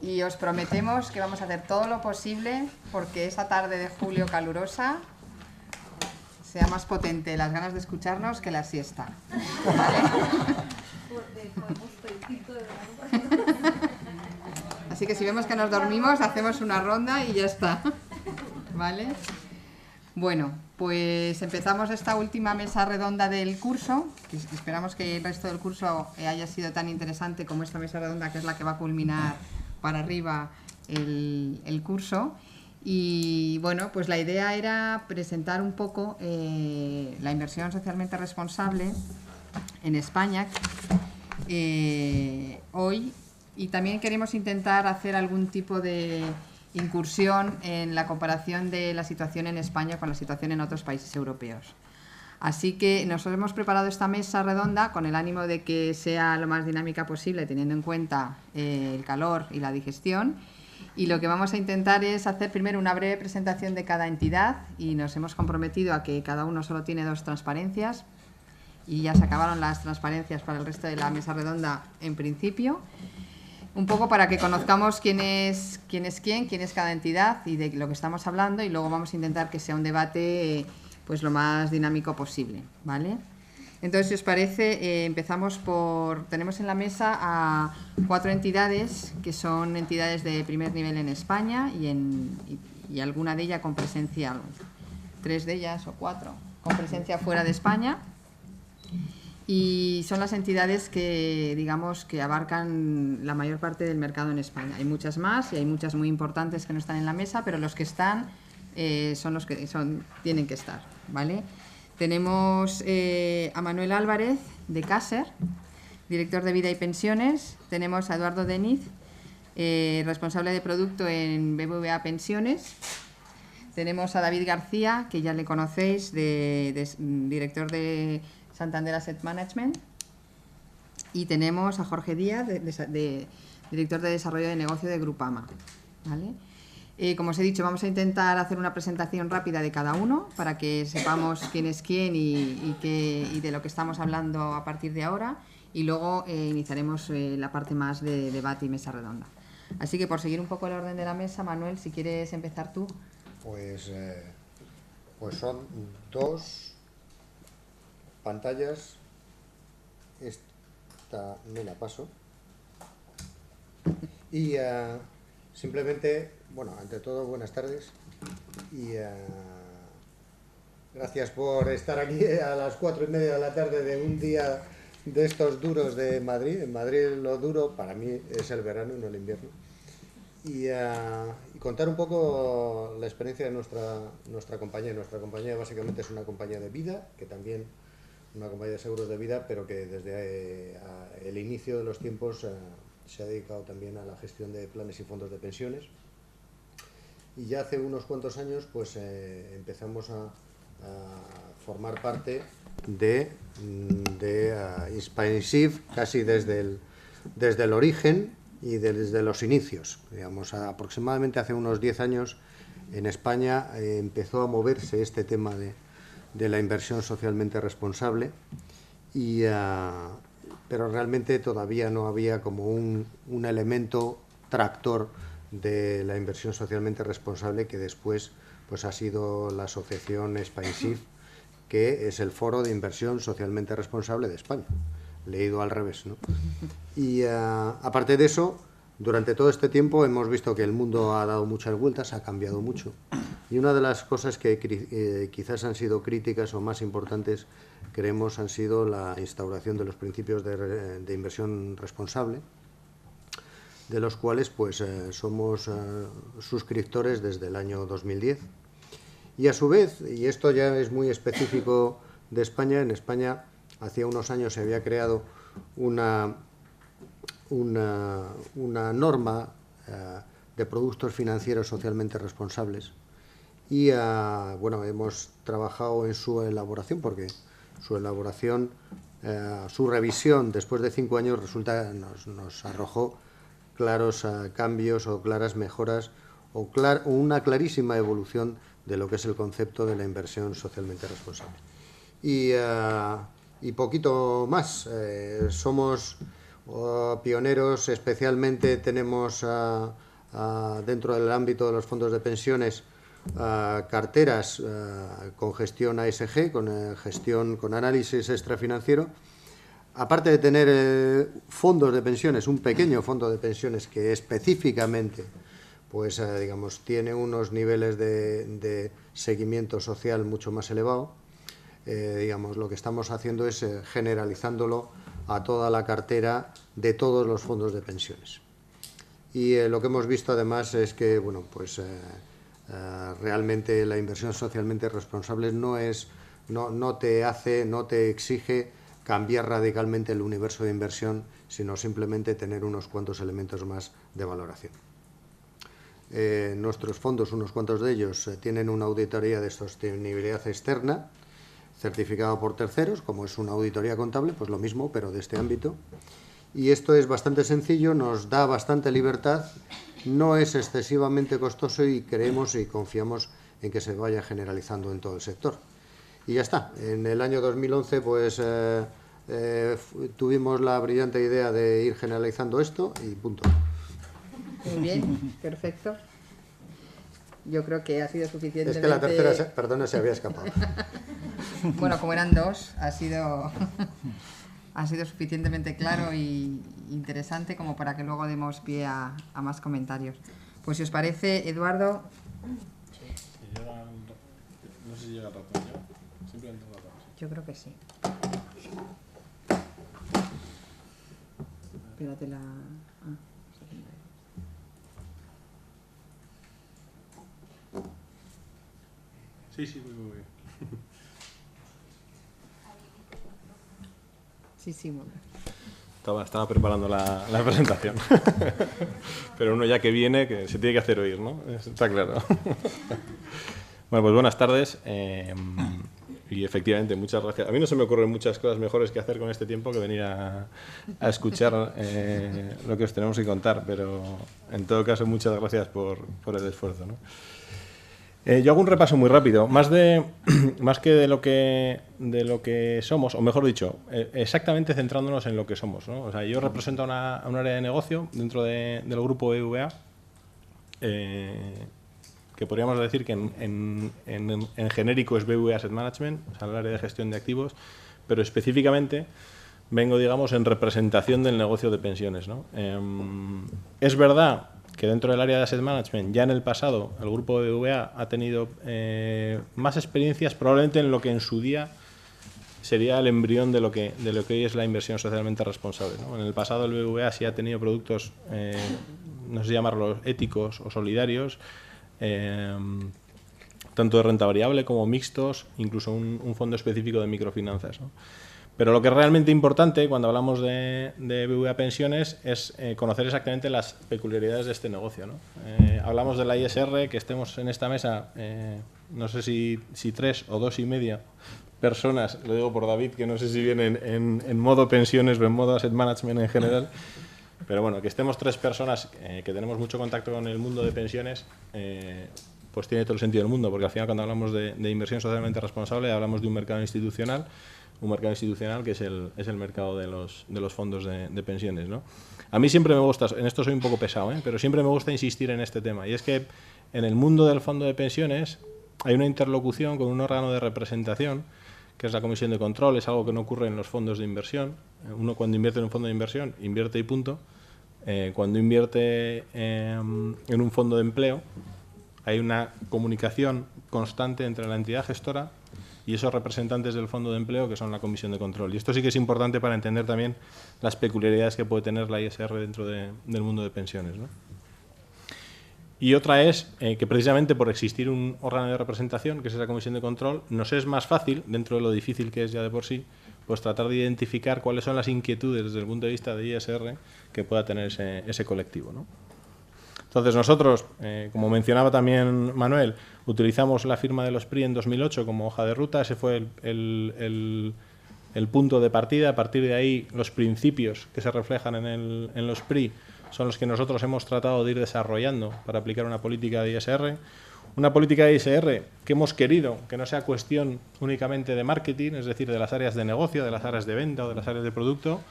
Y os prometemos que vamos a hacer todo lo posible porque esa tarde de julio calurosa sea más potente las ganas de escucharnos que la siesta, ¿vale? Así que si vemos que nos dormimos, hacemos una ronda y ya está, ¿vale? Bueno, pues empezamos esta última mesa redonda del curso, que esperamos que el resto del curso haya sido tan interesante como esta mesa redonda, que es la que va a culminar para arriba el curso. Y bueno, pues la idea era presentar un poco la inversión socialmente responsable en España hoy, y también queremos intentar hacer algún tipo de incursión en la comparación de la situación en España con la situación en otros países europeos. Así que nos hemos preparado esta mesa redonda con el ánimo de que sea lo más dinámica posible, teniendo en cuenta el calor y la digestión. Y lo que vamos a intentar es hacer primero una breve presentación de cada entidad, y nos hemos comprometido a que cada uno solo tiene 2 transparencias, y ya se acabaron las transparencias para el resto de la mesa redonda en principio. Un poco para que conozcamos quién es quién es cada entidad y de lo que estamos hablando, y luego vamos a intentar que sea un debate pues lo más dinámico posible, ¿vale? Entonces, si os parece, empezamos por... Tenemos en la mesa a 4 entidades que son entidades de primer nivel en España y alguna de ellas con presencia, 3 de ellas o 4, con presencia fuera de España. Y son las entidades que, digamos, que abarcan la mayor parte del mercado en España. Hay muchas más y hay muchas muy importantes que no están en la mesa, pero los que están son los que tienen que estar, ¿vale? Tenemos a Manuel Álvarez, de Caser, director de Vida y Pensiones. Tenemos a Eduardo Deniz, responsable de producto en BBVA Pensiones. Tenemos a David García, que ya le conocéis, director de Santander Asset Management. Y tenemos a Jorge Díaz, director de Desarrollo de Negocio de Grupama, ¿vale? Como os he dicho, vamos a intentar hacer una presentación rápida de cada uno para que sepamos quién es quién y de lo que estamos hablando a partir de ahora, y luego iniciaremos la parte más de debate y mesa redonda. Así que, por seguir un poco el orden de la mesa, Manuel, si quieres empezar tú. Pues son 2 pantallas. Esta me la paso. Y simplemente, bueno, ante todo, buenas tardes. Y gracias por estar aquí a las 4:30 de la tarde de un día de estos duros de Madrid. En Madrid lo duro para mí es el verano y no el invierno. Y contar un poco la experiencia de nuestra compañía. Nuestra compañía básicamente es una compañía de vida, que también una compañía de seguros de vida, pero que desde el inicio de los tiempos se ha dedicado también a la gestión de planes y fondos de pensiones. Y ya hace unos cuantos años pues empezamos a formar parte de Inspiresiv casi desde el origen y desde los inicios. Digamos, aproximadamente hace unos 10 años en España empezó a moverse este tema de la inversión socialmente responsable, pero realmente todavía no había como un elemento tractor de la inversión socialmente responsable, que después pues ha sido la asociación Inspiresiv, que es el foro de inversión socialmente responsable de España, leído al revés, ¿no? Y aparte de eso, durante todo este tiempo hemos visto que el mundo ha dado muchas vueltas, ha cambiado mucho, y una de las cosas que quizás han sido críticas o más importantes, creemos, han sido la instauración de los principios de inversión responsable, de los cuales pues somos suscriptores desde el año 2010. Y a su vez, y esto ya es muy específico de España, en España hacía unos años se había creado una norma de productos financieros socialmente responsables, y bueno, hemos trabajado en su elaboración, porque su elaboración, su revisión después de 5 años nos arrojó claros cambios o claras mejoras o una clarísima evolución de lo que es el concepto de la inversión socialmente responsable. Y poquito más. Somos pioneros, especialmente tenemos dentro del ámbito de los fondos de pensiones carteras con gestión ASG, con análisis extrafinanciero. Aparte de tener fondos de pensiones, un pequeño fondo de pensiones que específicamente, pues digamos, tiene unos niveles de seguimiento social mucho más elevado, digamos, lo que estamos haciendo es generalizándolo a toda la cartera de todos los fondos de pensiones. Y lo que hemos visto además es que, bueno, pues realmente la inversión socialmente responsable no te exige cambiar radicalmente el universo de inversión, sino simplemente tener unos cuantos elementos más de valoración. Nuestros fondos, unos cuantos de ellos, tienen una auditoría de sostenibilidad externa, certificado por terceros, como es una auditoría contable, pues lo mismo, pero de este ámbito. Y esto es bastante sencillo, nos da bastante libertad, no es excesivamente costoso y creemos y confiamos en que se vaya generalizando en todo el sector. Y ya está. En el año 2011 pues tuvimos la brillante idea de ir generalizando esto y punto. Muy bien, perfecto. Yo creo que ha sido suficientemente... Es que la tercera, perdona, se había escapado. Bueno, como eran dos, ha sido suficientemente claro y interesante como para que luego demos pie a más comentarios. Pues si os parece, Eduardo... No sé si llega ratón ya. Simplemente un ratón. Yo creo que sí. Espérate la... Sí, muy bien. Sí, muy bien. Estaba preparando la presentación. Pero uno ya que viene, que se tiene que hacer oír, ¿no? Está claro. Bueno, pues buenas tardes. Y efectivamente, muchas gracias. A mí no se me ocurren muchas cosas mejores que hacer con este tiempo que venir a escuchar lo que os tenemos que contar, pero en todo caso, muchas gracias por el esfuerzo, ¿no? Yo hago un repaso muy rápido, más que de lo que somos, o mejor dicho, exactamente centrándonos en lo que somos, ¿no? O sea, yo represento a un área de negocio dentro del grupo BBVA, que podríamos decir que en genérico es BBVA Asset Management, o sea, el área de gestión de activos, pero específicamente vengo, digamos, en representación del negocio de pensiones, ¿no? Es verdad que dentro del área de Asset Management, ya en el pasado, el grupo BBVA ha tenido más experiencias probablemente en lo que en su día sería el embrión de lo que hoy es la inversión socialmente responsable, ¿no? En el pasado el BBVA sí ha tenido productos, no sé si llamarlos éticos o solidarios, tanto de renta variable como mixtos, incluso un fondo específico de microfinanzas, ¿no? Pero lo que es realmente importante cuando hablamos de BBVA Pensiones es conocer exactamente las peculiaridades de este negocio, ¿no? Hablamos de la ISR, que estemos en esta mesa, no sé si 3 o 2,5 personas, lo digo por David, que no sé si vienen en modo pensiones o en modo asset management en general, pero bueno, que estemos 3 personas que tenemos mucho contacto con el mundo de pensiones, pues tiene todo el sentido del mundo, porque al final cuando hablamos de inversión socialmente responsable hablamos de un mercado institucional que es el mercado de los fondos de pensiones, ¿no? A mí siempre me gusta, en esto soy un poco pesado, pero siempre me gusta insistir en este tema, y es que en el mundo del fondo de pensiones hay una interlocución con un órgano de representación, que es la comisión de control. Es algo que no ocurre en los fondos de inversión. Uno cuando invierte en un fondo de inversión, invierte y punto. Cuando invierte en un fondo de empleo, hay una comunicación constante entre la entidad gestora y esos representantes del fondo de empleo, que son la comisión de control. Y esto sí que es importante para entender también las peculiaridades que puede tener la ISR dentro del mundo de pensiones, ¿no? Y otra es que precisamente por existir un órgano de representación, que es esa comisión de control, nos es más fácil, dentro de lo difícil que es ya de por sí, pues tratar de identificar cuáles son las inquietudes desde el punto de vista de ISR que pueda tener ese colectivo, ¿no? Entonces nosotros, como mencionaba también Manuel, utilizamos la firma de los PRI en 2008 como hoja de ruta. Ese fue el punto de partida. A partir de ahí, los principios que se reflejan en los PRI son los que nosotros hemos tratado de ir desarrollando para aplicar una política de ISR. Una política de ISR que hemos querido que no sea cuestión únicamente de marketing, es decir, de las áreas de negocio, de las áreas de venta o de las áreas de producto,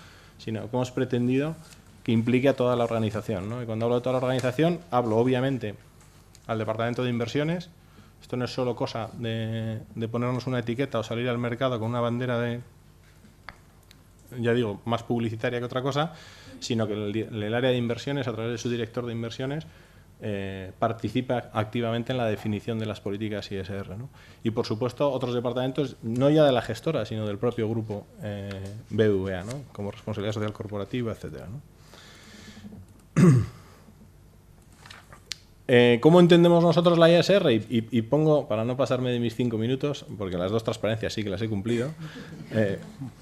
sino que hemos pretendido que implique a toda la organización, ¿no? Y cuando hablo de toda la organización, hablo obviamente al departamento de inversiones. Esto no es solo cosa de ponernos una etiqueta o salir al mercado con una bandera de, ya digo, más publicitaria que otra cosa, sino que el área de inversiones, a través de su director de inversiones, participa activamente en la definición de las políticas ISR, ¿no? Y, por supuesto, otros departamentos, no ya de la gestora, sino del propio grupo BBVA, ¿no? Como responsabilidad social corporativa, etcétera, ¿no? ¿Cómo entendemos nosotros la ISR? Y pongo, para no pasarme de mis 5 minutos, porque las 2 transparencias sí que las he cumplido,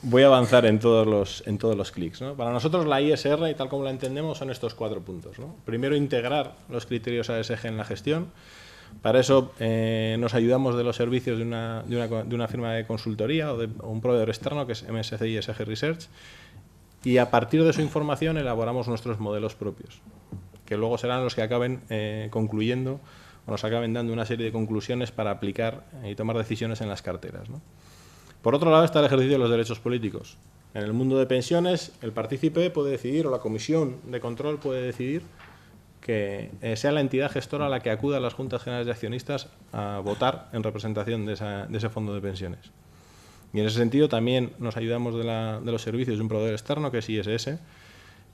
voy a avanzar en todos los clics, ¿no? Para nosotros la ISR, y tal como la entendemos, son estos 4 puntos, ¿no? Primero, integrar los criterios ASG en la gestión. Para eso nos ayudamos de los servicios de una firma de consultoría o de un proveedor externo, que es MSCI ESG Research, y a partir de su información elaboramos nuestros modelos propios, que luego serán los que acaben concluyendo o nos acaben dando una serie de conclusiones para aplicar y tomar decisiones en las carteras, ¿no? Por otro lado está el ejercicio de los derechos políticos. En el mundo de pensiones, el partícipe puede decidir, o la comisión de control puede decidir, que sea la entidad gestora la que acuda a las juntas generales de accionistas a votar en representación de ese fondo de pensiones. Y en ese sentido también nos ayudamos de los servicios de un proveedor externo, que es ISS,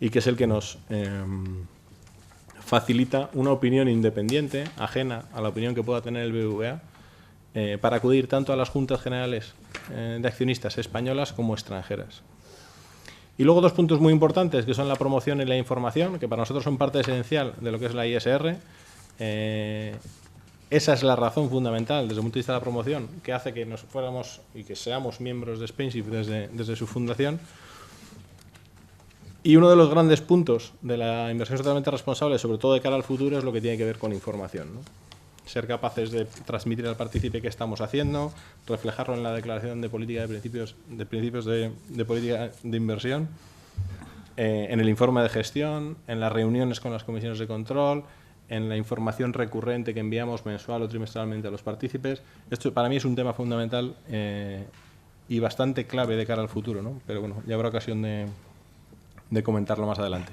y que es el que nos facilita una opinión independiente, ajena a la opinión que pueda tener el BBVA, para acudir tanto a las juntas generales de accionistas españolas como extranjeras. Y luego 2 puntos muy importantes, que son la promoción y la información, que para nosotros son parte esencial de lo que es la ISR. Esa es la razón fundamental, desde el punto de vista de la promoción, que hace que nos fuéramos y que seamos miembros de Spainship desde su fundación. Y uno de los grandes puntos de la inversión socialmente responsable, sobre todo de cara al futuro, es lo que tiene que ver con información, ¿no? Ser capaces de transmitir al partícipe qué estamos haciendo, reflejarlo en la declaración de política de principios de política de inversión, en el informe de gestión, en las reuniones con las comisiones de control, en la información recurrente que enviamos mensual o trimestralmente a los partícipes. Esto para mí es un tema fundamental y bastante clave de cara al futuro, ¿no? Pero bueno, ya habrá ocasión de comentarlo más adelante.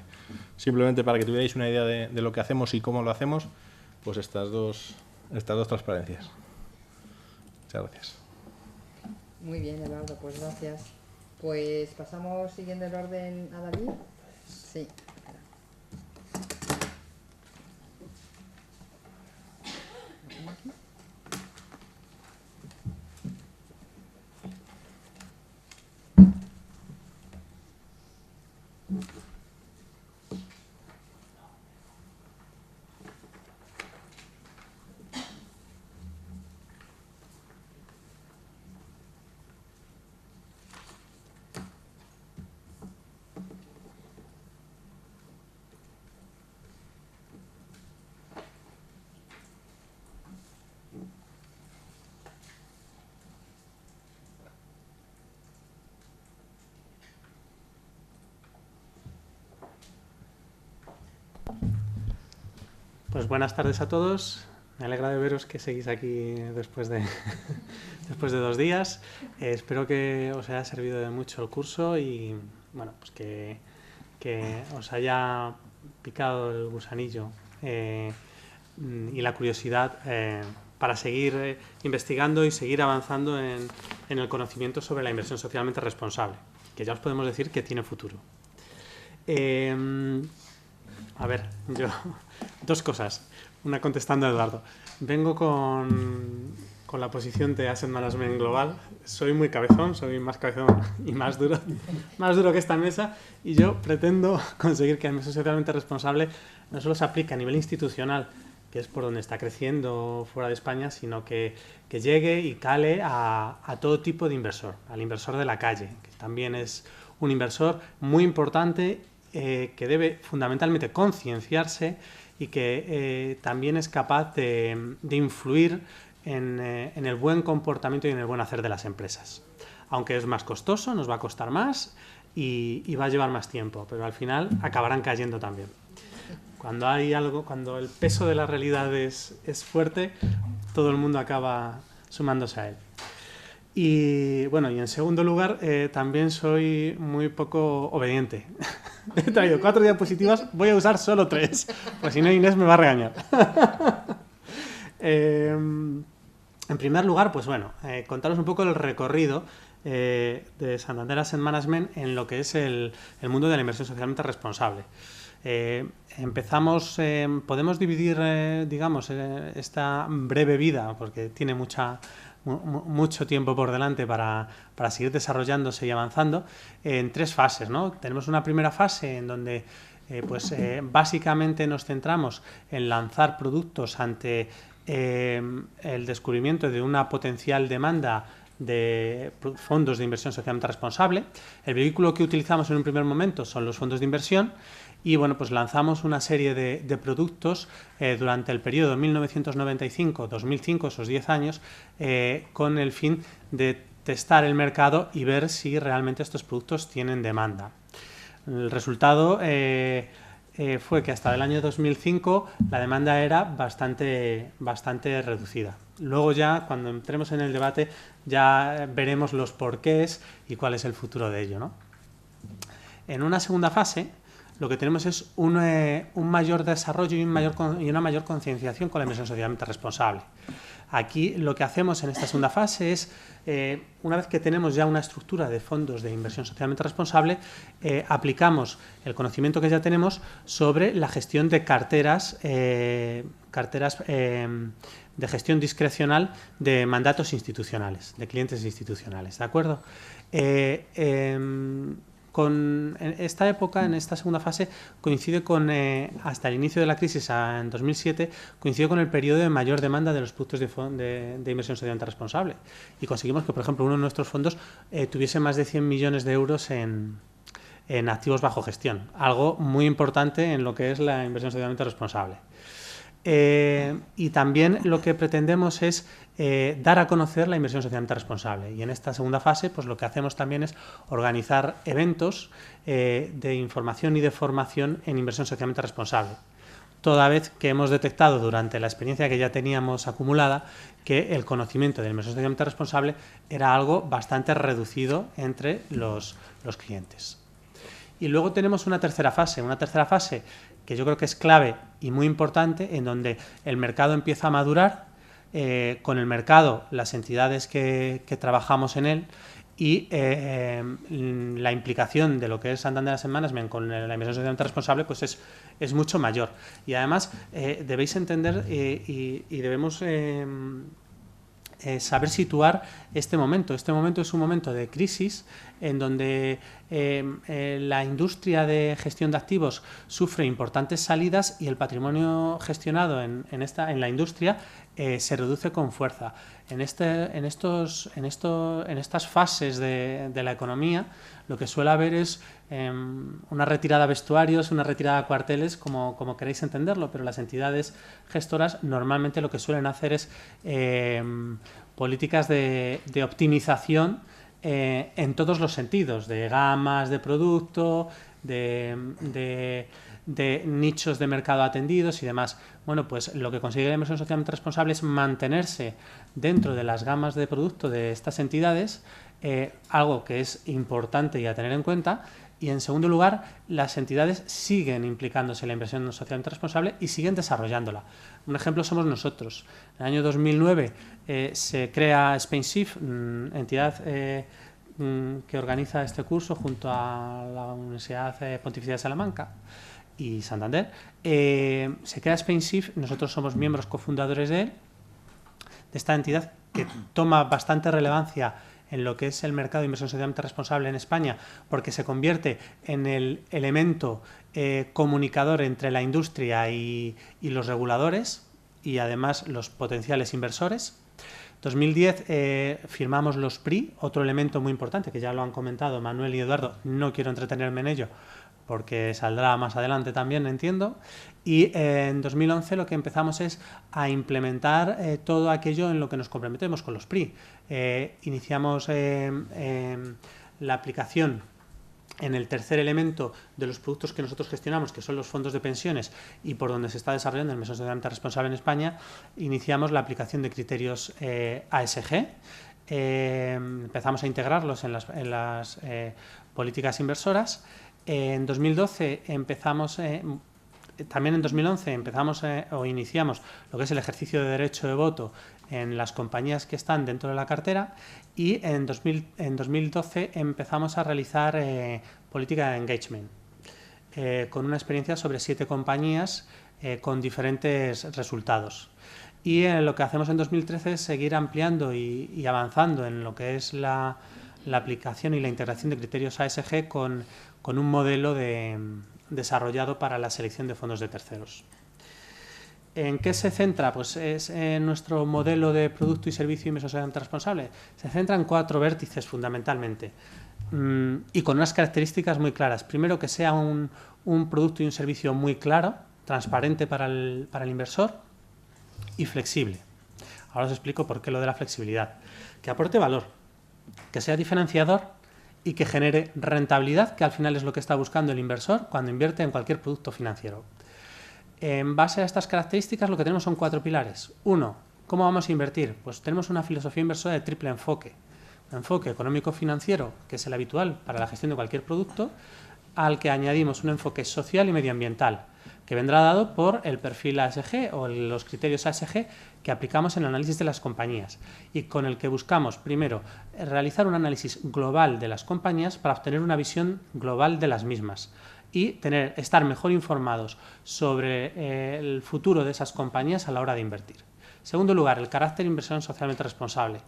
Simplemente para que tuvierais una idea de lo que hacemos y cómo lo hacemos, pues estas dos transparencias. Muchas gracias. Muy bien, Eduardo, pues gracias. Pues pasamos siguiendo el orden a David. Sí. Pues buenas tardes a todos. Me alegra de veros que seguís aquí después de 2 días. Espero que os haya servido de mucho el curso y bueno, pues que os haya picado el gusanillo y la curiosidad para seguir investigando y seguir avanzando en el conocimiento sobre la inversión socialmente responsable, que ya os podemos decir que tiene futuro. A ver, yo... 2 cosas. Una contestando a Eduardo. Vengo con la posición de Asset Management Global. Soy muy cabezón, soy más cabezón y más duro que esta mesa, y yo pretendo conseguir que la inversión socialmente responsable no solo se aplique a nivel institucional, que es por donde está creciendo fuera de España, sino que llegue y cale a todo tipo de inversor, al inversor de la calle, que también es un inversor muy importante, que debe fundamentalmente concienciarse y que también es capaz de influir en el buen comportamiento y en el buen hacer de las empresas. Aunque es más costoso, nos va a costar más y va a llevar más tiempo, pero al final acabarán cayendo también. Cuando el peso de la realidad es fuerte, todo el mundo acaba sumándose a él. Y bueno, y en segundo lugar, también soy muy poco obediente. He traído 4 diapositivas, voy a usar solo 3, pues si no Inés me va a regañar. En primer lugar, pues bueno, contaros un poco el recorrido de Santander Asset Management en lo que es el mundo de la inversión socialmente responsable. Empezamos, podemos dividir, digamos, esta breve vida, porque tiene mucho tiempo por delante para seguir desarrollándose y avanzando, en 3 fases, ¿no? Tenemos una primera fase en donde básicamente nos centramos en lanzar productos ante el descubrimiento de una potencial demanda de fondos de inversión socialmente responsable. El vehículo que utilizamos en un primer momento son los fondos de inversión y bueno, pues lanzamos una serie de productos durante el periodo 1995-2005, esos 10 años, con el fin de testar el mercado y ver si realmente estos productos tienen demanda. El resultado fue que hasta el año 2005 la demanda era bastante reducida. Luego ya, cuando entremos en el debate, ya veremos los porqués y cuál es el futuro de ello, ¿no? En una segunda fase, lo que tenemos es un mayor desarrollo y una mayor concienciación con la inversión socialmente responsable. Aquí lo que hacemos en esta segunda fase es, una vez que tenemos ya una estructura de fondos de inversión socialmente responsable, aplicamos el conocimiento que ya tenemos sobre la gestión de carteras de gestión discrecional de mandatos institucionales, de clientes institucionales, ¿de acuerdo? En esta época, en esta segunda fase, coincide con, hasta el inicio de la crisis en 2007, coincide con el periodo de mayor demanda de los productos de inversión socialmente responsable. Y conseguimos que, por ejemplo, uno de nuestros fondos tuviese más de 100 millones de euros en activos bajo gestión, algo muy importante en lo que es la inversión socialmente responsable. Y también lo que pretendemos es dar a conocer la inversión socialmente responsable. Y en esta segunda fase, pues lo que hacemos también es organizar eventos de información y de formación en inversión socialmente responsable. Toda vez que hemos detectado durante la experiencia que ya teníamos acumulada que el conocimiento de la inversión socialmente responsable era algo bastante reducido entre los clientes. Y luego tenemos una tercera fase que yo creo que es clave y muy importante, en donde el mercado empieza a madurar, con el mercado, las entidades que trabajamos en él y la implicación de lo que es Santander Asset Management con la inversión socialmente responsable, pues es mucho mayor. Y además debéis entender y debemos saber situar este momento. Este momento es un momento de crisis en donde la industria de gestión de activos sufre importantes salidas y el patrimonio gestionado en la industria se reduce con fuerza. En estas fases de la economía, lo que suele haber es una retirada a vestuarios, una retirada a cuarteles, como queréis entenderlo, pero las entidades gestoras normalmente lo que suelen hacer es políticas de optimización en todos los sentidos, de gamas de producto, de nichos de mercado atendidos y demás. Bueno, pues lo que consigue la inversión socialmente responsable es mantenerse dentro de las gamas de producto de estas entidades, algo que es importante y a tener en cuenta. Y en segundo lugar, las entidades siguen implicándose en la inversión socialmente responsable y siguen desarrollándola. Un ejemplo somos nosotros. En el año 2009 se crea SpainShift, entidad que organiza este curso junto a la Universidad Pontificia de Salamanca y Santander. Se crea SpainShift, nosotros somos miembros cofundadores de esta entidad que toma bastante relevancia en lo que es el mercado de inversión socialmente responsable en España, porque se convierte en el elemento comunicador entre la industria y los reguladores y además los potenciales inversores. En 2010 firmamos los PRI, otro elemento muy importante que ya lo han comentado Manuel y Eduardo, no quiero entretenerme en ello porque saldrá más adelante también, entiendo. Y en 2011 lo que empezamos es a implementar todo aquello en lo que nos comprometemos con los PRI. Iniciamos la aplicación en el tercer elemento de los productos que nosotros gestionamos, que son los fondos de pensiones y por donde se está desarrollando la inversión socialmente responsable en España. Iniciamos la aplicación de criterios ASG. empezamos a integrarlos en las políticas inversoras. En 2012 empezamos, también en 2011 empezamos o iniciamos lo que es el ejercicio de derecho de voto en las compañías que están dentro de la cartera, y en 2012 empezamos a realizar política de engagement, con una experiencia sobre 7 compañías con diferentes resultados. Y lo que hacemos en 2013 es seguir ampliando y avanzando en lo que es la aplicación y la integración de criterios ASG con un modelo desarrollado para la selección de fondos de terceros. ¿En qué se centra? Pues es nuestro modelo de producto y servicio de inversión socialmente responsable. Se centra en 4 vértices fundamentalmente, y con unas características muy claras. Primero, que sea un producto y un servicio muy claro, transparente para el inversor y flexible. Ahora os explico por qué lo de la flexibilidad. Que aporte valor, que sea diferenciador y que genere rentabilidad, que al final es lo que está buscando el inversor cuando invierte en cualquier producto financiero. En base a estas características, lo que tenemos son 4 pilares. 1, ¿cómo vamos a invertir? Pues tenemos una filosofía inversora de triple enfoque. Un enfoque económico-financiero, que es el habitual para la gestión de cualquier producto, al que añadimos un enfoque social y medioambiental, que vendrá dado por el perfil ASG o los criterios ASG que aplicamos en el análisis de las compañías, y con el que buscamos, primero, realizar un análisis global de las compañías para obtener una visión global de las mismas y estar mejor informados sobre el futuro de esas compañías a la hora de invertir. En segundo lugar, el carácter de inversión socialmente responsable.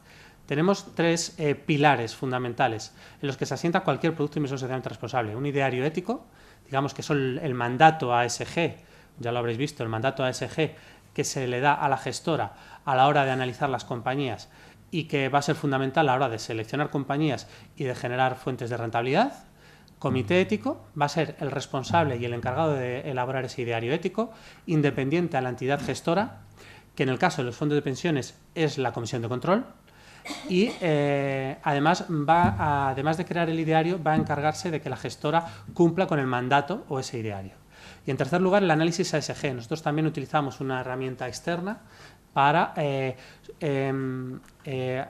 Tenemos 3 pilares fundamentales en los que se asienta cualquier producto de inversión socialmente responsable. Un ideario ético, digamos que son el mandato ASG, ya lo habréis visto, el mandato ASG que se le da a la gestora a la hora de analizar las compañías y que va a ser fundamental a la hora de seleccionar compañías y de generar fuentes de rentabilidad. Comité ético va a ser el responsable y el encargado de elaborar ese ideario ético, independiente a la entidad gestora, que en el caso de los fondos de pensiones es la comisión de control. Y además de crear el ideario, va a encargarse de que la gestora cumpla con el mandato o ese ideario. Y en tercer lugar, el análisis ASG. Nosotros también utilizamos una herramienta externa para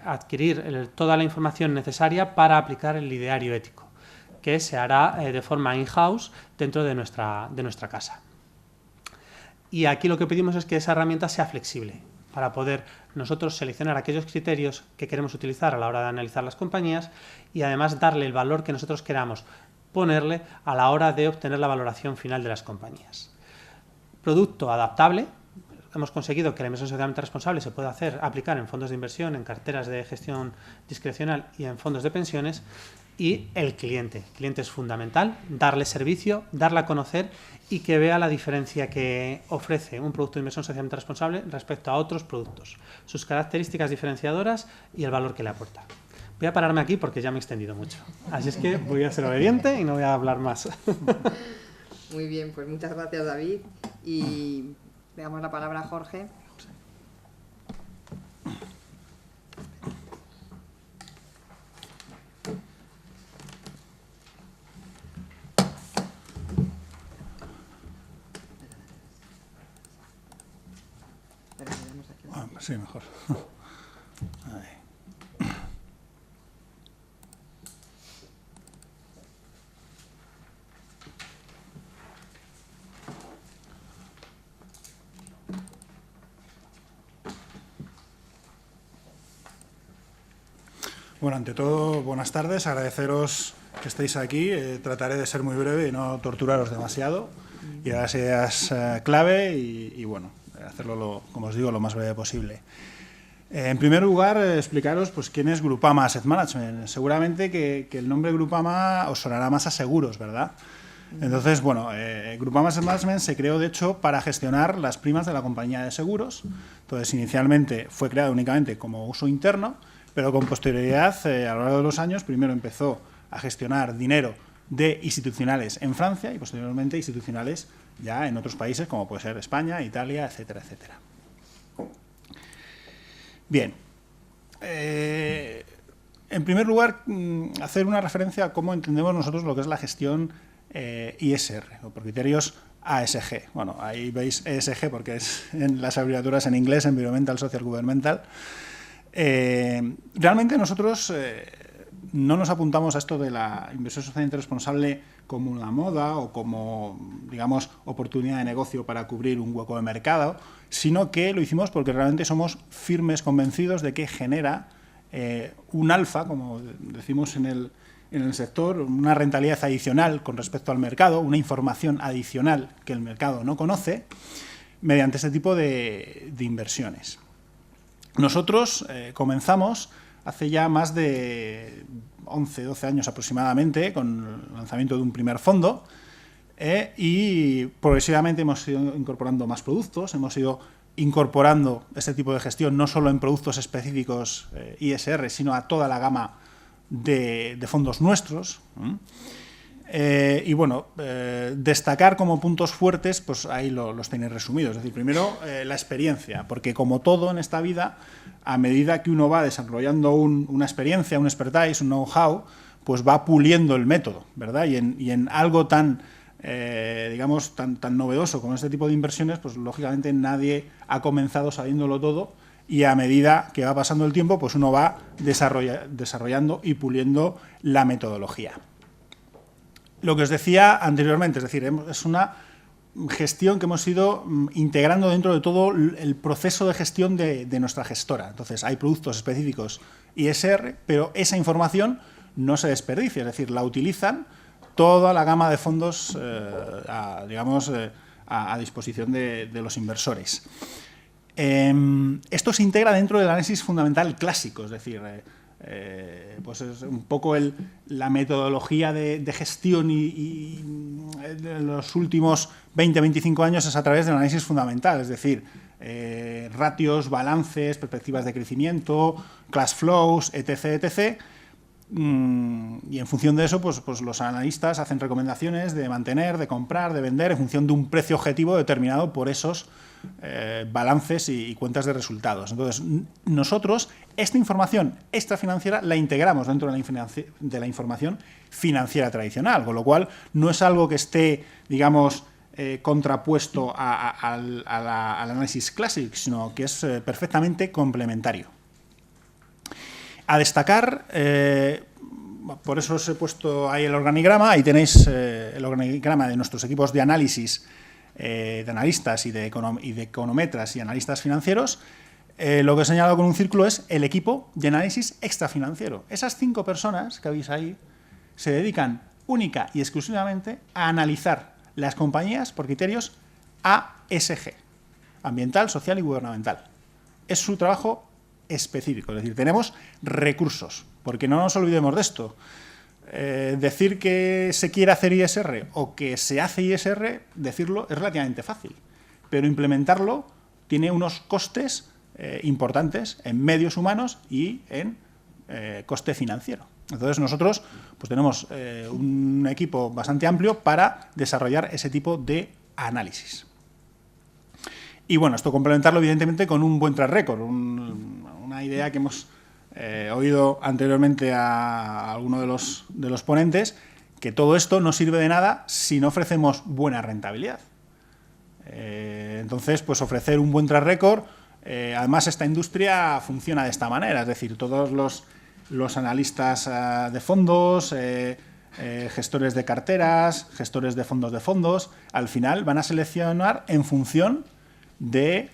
adquirir toda la información necesaria para aplicar el ideario ético, que se hará de forma in-house dentro de nuestra casa. Y aquí lo que pedimos es que esa herramienta sea flexible, para poder nosotros seleccionar aquellos criterios que queremos utilizar a la hora de analizar las compañías y además darle el valor que nosotros queramos ponerle a la hora de obtener la valoración final de las compañías. Producto adaptable. Hemos conseguido que la inversión socialmente responsable se pueda aplicar en fondos de inversión, en carteras de gestión discrecional y en fondos de pensiones. Y el cliente. El cliente es fundamental, darle servicio, darle a conocer y que vea la diferencia que ofrece un producto de inversión socialmente responsable respecto a otros productos, sus características diferenciadoras y el valor que le aporta. Voy a pararme aquí porque ya me he extendido mucho. Así es que voy a ser obediente y no voy a hablar más. Muy bien, pues muchas gracias, David. Y le damos la palabra a Jorge. Sí, mejor. Ahí. Bueno, ante todo, buenas tardes. Agradeceros que estéis aquí. Trataré de ser muy breve y no torturaros demasiado. Y dar las ideas clave y bueno, hacerlo, como os digo, lo más breve posible. En primer lugar, explicaros pues, quién es Grupama Asset Management. Seguramente que el nombre Grupama os sonará más a seguros, ¿verdad? Entonces, bueno, Grupama Asset Management se creó, de hecho, para gestionar las primas de la compañía de seguros. Entonces, inicialmente fue creado únicamente como uso interno, pero con posterioridad, a lo largo de los años, primero empezó a gestionar dinero de institucionales en Francia y posteriormente institucionales ya en otros países, como puede ser España, Italia, etcétera, etcétera. Bien. En primer lugar, hacer una referencia a cómo entendemos nosotros lo que es la gestión ISR, o por criterios ASG. Bueno, ahí veis ESG porque es en las abreviaturas en inglés, Environmental, Social, Governmental. Realmente nosotros no nos apuntamos a esto de la inversión socialmente responsable como una moda o como, digamos, oportunidad de negocio para cubrir un hueco de mercado, sino que lo hicimos porque realmente somos firmes convencidos de que genera un alfa, como decimos en el sector, una rentabilidad adicional con respecto al mercado, una información adicional que el mercado no conoce, mediante este tipo de inversiones. Nosotros comenzamos hace ya más de 11, 12 años aproximadamente con el lanzamiento de un primer fondo y progresivamente hemos ido incorporando más productos, hemos ido incorporando este tipo de gestión no solo en productos específicos ISR, sino a toda la gama de fondos nuestros. Y bueno, destacar como puntos fuertes, pues ahí los tenéis resumidos. Es decir, primero la experiencia, porque como todo en esta vida, a medida que uno va desarrollando una experiencia, un expertise, un know-how, pues va puliendo el método, ¿verdad? Y en algo tan, digamos, tan novedoso como este tipo de inversiones, pues lógicamente nadie ha comenzado sabiéndolo todo y a medida que va pasando el tiempo, pues uno va desarrollando y puliendo la metodología. Lo que os decía anteriormente, es decir, es una gestión que hemos ido integrando dentro de todo el proceso de gestión de nuestra gestora. Entonces, hay productos específicos ISR, pero esa información no se desperdicia, es decir, la utilizan toda la gama de fondos, a disposición de los inversores. Esto se integra dentro del análisis fundamental clásico, es decir, pues es un poco la metodología de gestión y de los últimos 20-25 años es a través del análisis fundamental, es decir, ratios, balances, perspectivas de crecimiento, cash flows, etc. Y en función de eso, pues los analistas hacen recomendaciones de mantener, de comprar, de vender en función de un precio objetivo determinado por esos balances y cuentas de resultados. Entonces, nosotros esta información extrafinanciera la integramos dentro de la información financiera tradicional, con lo cual no es algo que esté, digamos, contrapuesto al análisis clásico, sino que es perfectamente complementario. A destacar, por eso os he puesto ahí el organigrama, ahí tenéis el organigrama de nuestros equipos de análisis, de analistas y de econometras y analistas financieros. Lo que he señalado con un círculo es el equipo de análisis extrafinanciero. Esas 5 personas que veis ahí se dedican única y exclusivamente a analizar las compañías por criterios ASG, ambiental, social y gubernamental. Es su trabajo específico, es decir, tenemos recursos, porque no nos olvidemos de esto. Decir que se quiere hacer ISR o que se hace ISR, decirlo es relativamente fácil, pero implementarlo tiene unos costes importantes en medios humanos y en coste financiero. Entonces nosotros pues tenemos un equipo bastante amplio para desarrollar ese tipo de análisis. Y bueno, esto complementarlo evidentemente con un buen track record, una idea que hemos oído anteriormente a alguno de los ponentes, que todo esto no sirve de nada si no ofrecemos buena rentabilidad. Entonces, pues ofrecer un buen track record, además esta industria funciona de esta manera, es decir, todos los analistas de fondos, gestores de carteras, gestores de fondos, al final van a seleccionar en función de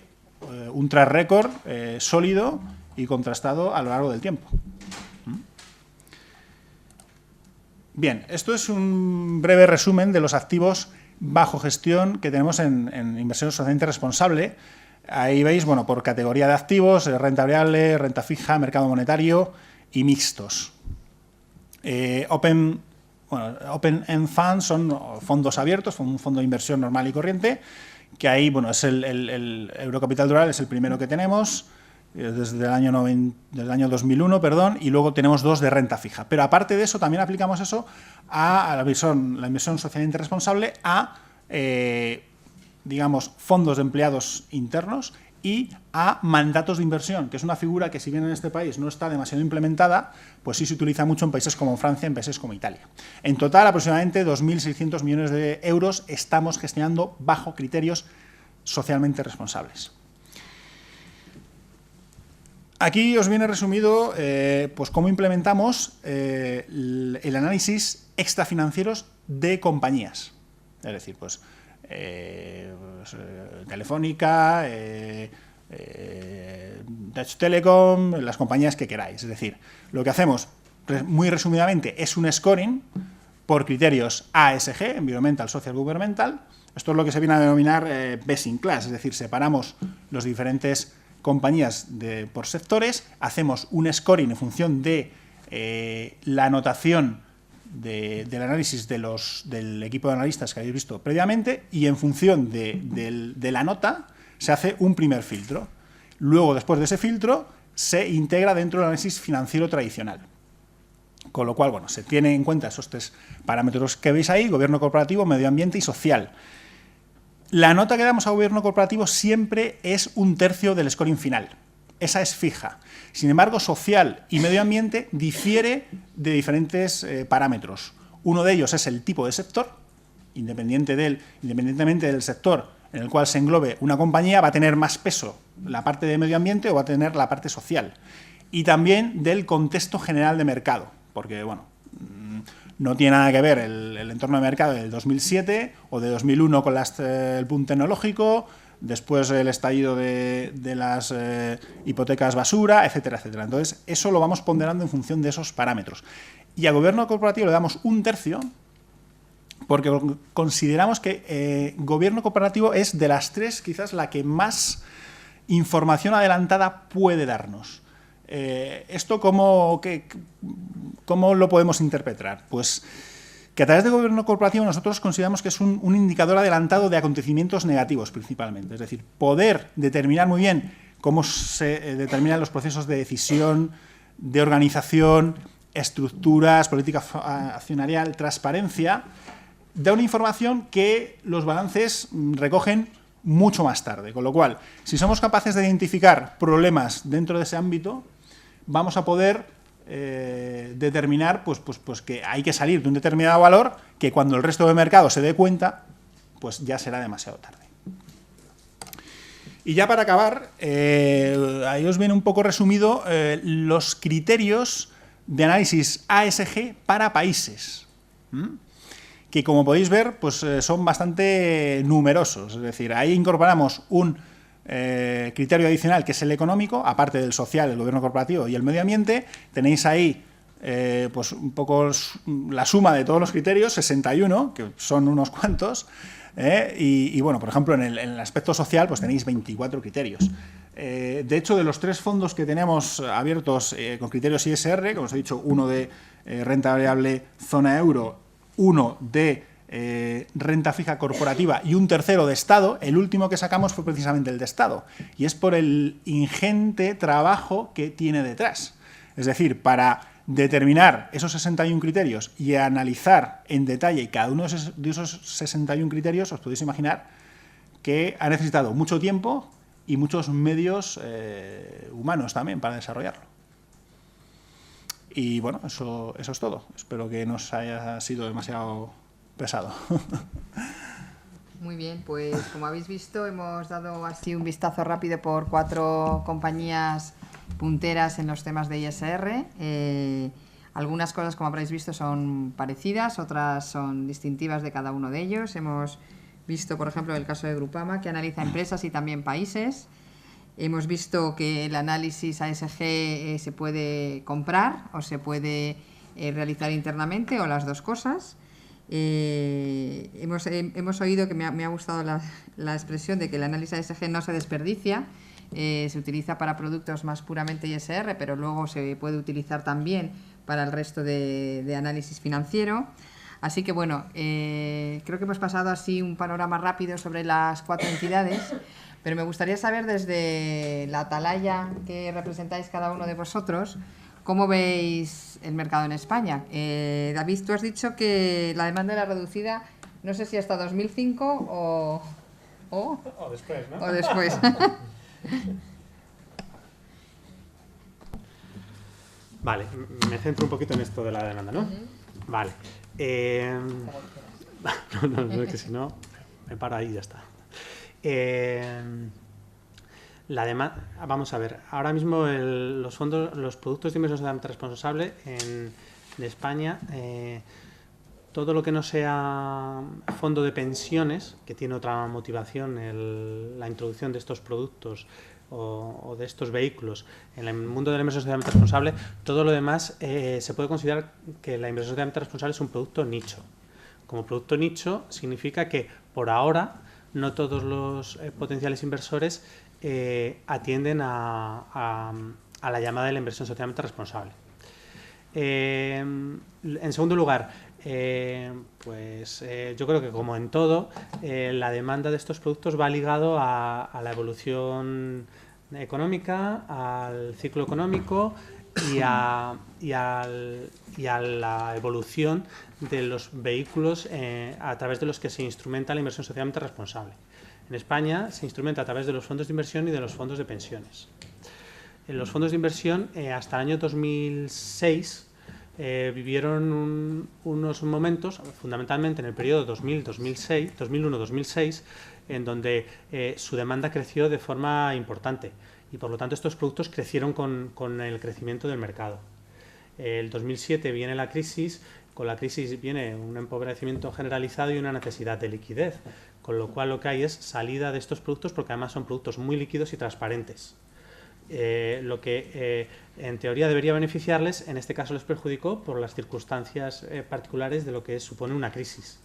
un track record sólido y contrastado a lo largo del tiempo. Bien, esto es un breve resumen de los activos bajo gestión que tenemos en inversión socialmente responsable. Ahí veis, bueno, por categoría de activos, renta variable, renta fija, mercado monetario y mixtos. Open End Funds son fondos abiertos, un fondo de inversión normal y corriente, que ahí, bueno, es el Eurocapital Dural, es el primero que tenemos, desde el año 2001, perdón, y luego tenemos 2 de renta fija. Pero aparte de eso, también aplicamos eso a la inversión socialmente responsable, a, digamos, fondos de empleados internos y a mandatos de inversión, que es una figura que, si bien en este país no está demasiado implementada, pues sí se utiliza mucho en países como Francia, en países como Italia. En total, aproximadamente 2.600 millones de euros estamos gestionando bajo criterios socialmente responsables. Aquí os viene resumido pues cómo implementamos el análisis extrafinancieros de compañías. Es decir, pues Telefónica, Deutsche Telekom, las compañías que queráis. Es decir, lo que hacemos, muy resumidamente, es un scoring por criterios ASG, Environmental, Social, Governmental. Esto es lo que se viene a denominar best in class, es decir, separamos los diferentes compañías por sectores, hacemos un scoring en función de la anotación del análisis del equipo de analistas que habéis visto previamente, y en función de la nota se hace un primer filtro. Luego, después de ese filtro, se integra dentro del análisis financiero tradicional. Con lo cual, bueno, se tiene en cuenta esos 3 parámetros que veis ahí: gobierno corporativo, medio ambiente y social. La nota que damos a gobierno corporativo siempre es 1/3 del scoring final. Esa es fija. Sin embargo, social y medio ambiente difiere de diferentes parámetros. Uno de ellos es el tipo de sector. Independientemente del sector en el cual se englobe una compañía, va a tener más peso la parte de medio ambiente o va a tener la parte social. Y también del contexto general de mercado, porque, bueno, no tiene nada que ver el entorno de mercado del 2007 o de 2001 con el boom tecnológico, después el estallido de las hipotecas basura, etcétera, etcétera. Entonces, eso lo vamos ponderando en función de esos parámetros. Y a gobierno corporativo le damos 1/3 porque consideramos que gobierno corporativo es, de las 3, quizás la que más información adelantada puede darnos. ¿Esto cómo lo podemos interpretar? Pues que a través de gobierno corporativo nosotros consideramos que es un indicador adelantado de acontecimientos negativos principalmente. Es decir, poder determinar muy bien cómo se determinan los procesos de decisión, de organización, estructuras, política accionarial, transparencia, da una información que los balances recogen mucho más tarde. Con lo cual, si somos capaces de identificar problemas dentro de ese ámbito, vamos a poder determinar pues que hay que salir de un determinado valor, que cuando el resto del mercado se dé cuenta, pues ya será demasiado tarde. Y ya para acabar, ahí os viene un poco resumido los criterios de análisis ASG para países, que, como podéis ver, pues son bastante numerosos. Es decir, ahí incorporamos un criterio adicional, que es el económico, aparte del social, el gobierno corporativo y el medio ambiente. Tenéis ahí pues un poco la suma de todos los criterios, 61, que son unos cuantos, y bueno, por ejemplo, en el aspecto social pues tenéis 24 criterios. De hecho, de los 3 fondos que tenemos abiertos con criterios ISR, como os he dicho, uno de renta variable zona euro, uno de renta fija corporativa y un tercero de Estado, el último que sacamos fue precisamente el de Estado, y es por el ingente trabajo que tiene detrás. Es decir, para determinar esos 61 criterios y analizar en detalle cada uno de esos 61 criterios, os podéis imaginar que ha necesitado mucho tiempo y muchos medios humanos también para desarrollarlo. Y bueno, eso es todo. Espero que no os haya sido demasiado pesado. Muy bien, pues como habéis visto, hemos dado así un vistazo rápido por 4 compañías punteras en los temas de ISR. Algunas cosas, como habréis visto, son parecidas, otras son distintivas de cada uno de ellos. Hemos visto, por ejemplo, el caso de Grupama, que analiza empresas y también países. Hemos visto que el análisis ASG se puede comprar o se puede realizar internamente, o las dos cosas. Hemos oído, que me ha gustado la expresión de que el análisis ASG no se desperdicia, se utiliza para productos más puramente ISR, pero luego se puede utilizar también para el resto de análisis financiero. Así que bueno, creo que hemos pasado así un panorama rápido sobre las 4 entidades, pero me gustaría saber, desde la atalaya que representáis cada uno de vosotros, ¿cómo veis el mercado en España? David, tú has dicho que la demanda era reducida, no sé si hasta 2005 o después, ¿no? O después. Vale, me centro un poquito en esto de la demanda, ¿no? Vale. No, que si no, me paro ahí y ya está. Vamos a ver, ahora mismo los productos de inversión socialmente responsable en España, todo lo que no sea fondo de pensiones, que tiene otra motivación, la introducción de estos productos o de estos vehículos en el mundo de la inversión socialmente responsable, todo lo demás se puede considerar que la inversión socialmente responsable es un producto nicho. Como producto nicho significa que por ahora no todos los potenciales inversores atienden a la llamada de la inversión socialmente responsable. En segundo lugar, yo creo que como en todo, la demanda de estos productos va ligado a la evolución económica, al ciclo económico y a la evolución de los vehículos a través de los que se instrumenta la inversión socialmente responsable. En España se instrumenta a través de los fondos de inversión y de los fondos de pensiones. En los fondos de inversión, hasta el año 2006, vivieron unos momentos, fundamentalmente en el periodo 2001-2006, en donde su demanda creció de forma importante y por lo tanto estos productos crecieron con el crecimiento del mercado. El 2007 viene la crisis, con la crisis viene un empobrecimiento generalizado y una necesidad de liquidez, con lo cual lo que hay es salida de estos productos porque además son productos muy líquidos y transparentes. Lo que en teoría debería beneficiarles, en este caso les perjudicó por las circunstancias particulares de lo que supone una crisis.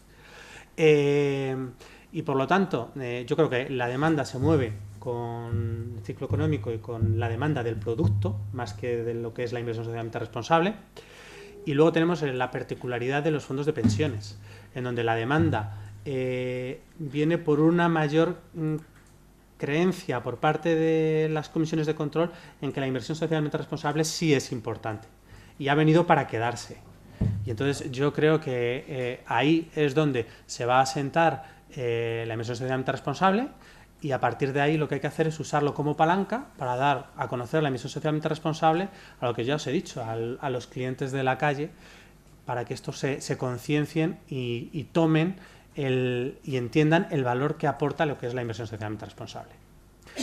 Y por lo tanto, yo creo que la demanda se mueve con el ciclo económico y con la demanda del producto, más que de lo que es la inversión socialmente responsable. Y luego tenemos la particularidad de los fondos de pensiones, en donde la demanda viene por una mayor creencia por parte de las comisiones de control en que la inversión socialmente responsable sí es importante y ha venido para quedarse. Y entonces yo creo que ahí es donde se va a asentar la inversión socialmente responsable y a partir de ahí lo que hay que hacer es usarlo como palanca para dar a conocer la inversión socialmente responsable a lo que ya os he dicho, a los clientes de la calle, para que estos se conciencien y tomen y entiendan el valor que aporta lo que es la inversión socialmente responsable.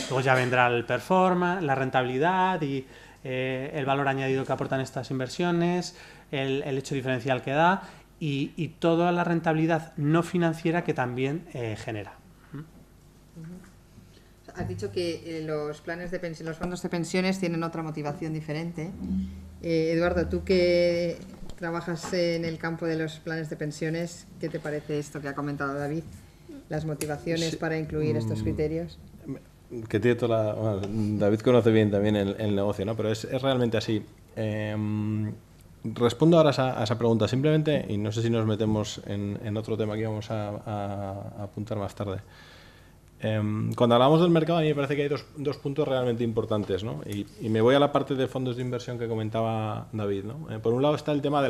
Luego ya vendrá el performance, la rentabilidad y el valor añadido que aportan estas inversiones, el hecho diferencial que da y toda la rentabilidad no financiera que también genera. Has dicho que los planes de pensión, los fondos de pensiones tienen otra motivación diferente. Eduardo, tú que trabajas en el campo de los planes de pensiones, ¿qué te parece esto que ha comentado David? Las motivaciones para incluir estos criterios. Que tiene David conoce bien también el negocio, ¿no? Pero es realmente así. Respondo ahora a esa pregunta simplemente, y no sé si nos metemos en otro tema que vamos a apuntar más tarde. Cuando hablamos del mercado, a mí me parece que hay dos puntos realmente importantes, ¿no? Y me voy a la parte de fondos de inversión que comentaba David, ¿no? Por un lado está el tema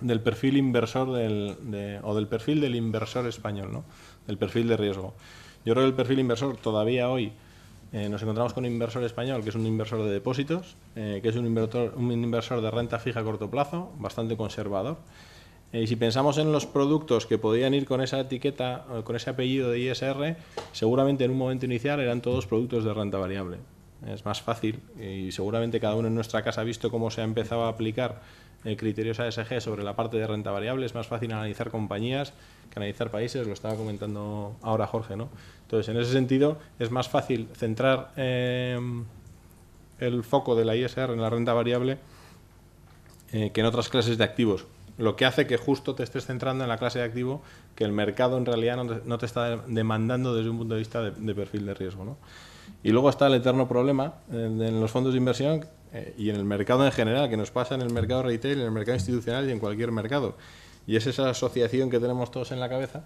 del perfil inversor o del perfil del inversor español, ¿no? Del perfil de riesgo. Yo creo que el perfil inversor todavía hoy nos encontramos con un inversor español que es un inversor de depósitos, que es un inversor de renta fija a corto plazo, bastante conservador. Y si pensamos en los productos que podían ir con esa etiqueta, con ese apellido de ISR, seguramente en un momento inicial eran todos productos de renta variable. Es más fácil y seguramente cada uno en nuestra casa ha visto cómo se ha empezado a aplicar criterios ASG sobre la parte de renta variable. Es más fácil analizar compañías que analizar países, lo estaba comentando ahora Jorge, ¿no? Entonces, en ese sentido, es más fácil centrar el foco de la ISR en la renta variable que en otras clases de activos. Lo que hace que justo te estés centrando en la clase de activo que el mercado en realidad no te está demandando desde un punto de vista de perfil de riesgo, ¿no? Y luego está el eterno problema en los fondos de inversión y en el mercado en general, que nos pasa en el mercado retail, en el mercado institucional y en cualquier mercado. Y es esa asociación que tenemos todos en la cabeza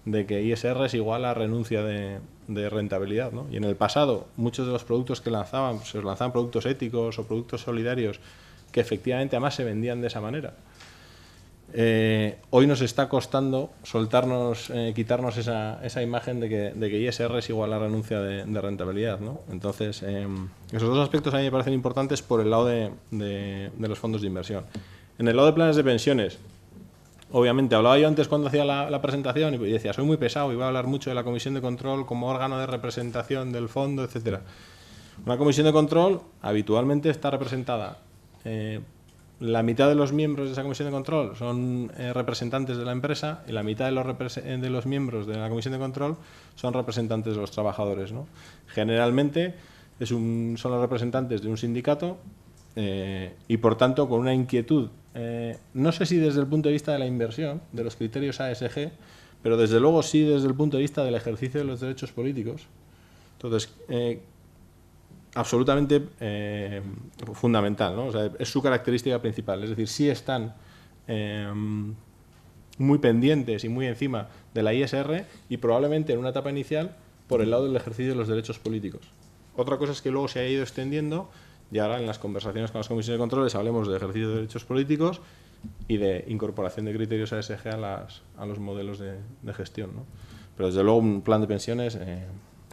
de que ISR es igual a renuncia de rentabilidad, ¿no? Y en el pasado, muchos de los productos que lanzaban, se lanzaban productos éticos o productos solidarios que efectivamente además se vendían de esa manera. Hoy nos está costando soltarnos, quitarnos esa imagen de que ISR es igual a renuncia de rentabilidad, ¿no? Entonces, esos dos aspectos a mí me parecen importantes por el lado de los fondos de inversión. En el lado de planes de pensiones, obviamente, hablaba yo antes cuando hacía la presentación y decía, soy muy pesado y voy a hablar mucho de la comisión de control como órgano de representación del fondo, etcétera. Una comisión de control habitualmente está representada, la mitad de los miembros de esa comisión de control son representantes de la empresa y la mitad de los miembros de la comisión de control son representantes de los trabajadores, ¿no? Generalmente son los representantes de un sindicato y, por tanto, con una inquietud, no sé si desde el punto de vista de la inversión, de los criterios ASG, pero desde luego sí desde el punto de vista del ejercicio de los derechos políticos. Entonces, absolutamente fundamental, ¿no? O sea, es su característica principal. Es decir, sí están muy pendientes y muy encima de la ISR y probablemente en una etapa inicial por el lado del ejercicio de los derechos políticos. Otra cosa es que luego se ha ido extendiendo y ahora en las conversaciones con las comisiones de controles hablemos de ejercicio de derechos políticos y de incorporación de criterios ASG a los modelos de gestión, ¿no? Pero desde luego un plan de pensiones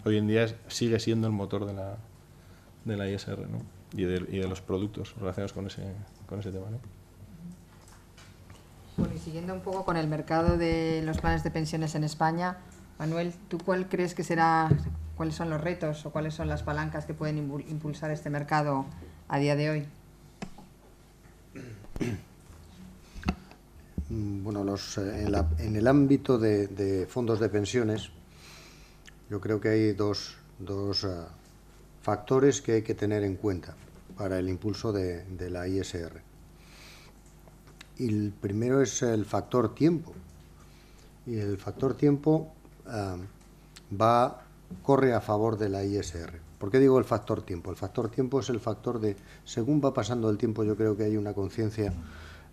hoy en día sigue siendo el motor de la ISR, ¿no? y de los productos relacionados con ese tema, ¿no? Bueno, y siguiendo un poco con el mercado de los planes de pensiones en España, Manuel, ¿tú cuáles son los retos o cuáles son las palancas que pueden impulsar este mercado a día de hoy? Bueno, en el ámbito de fondos de pensiones, yo creo que hay dos factores que hay que tener en cuenta para el impulso de la ISR. Y el primero es el factor tiempo. Y el factor tiempo corre a favor de la ISR. ¿Por qué digo el factor tiempo? El factor tiempo es el factor de, según va pasando el tiempo, yo creo que hay una conciencia,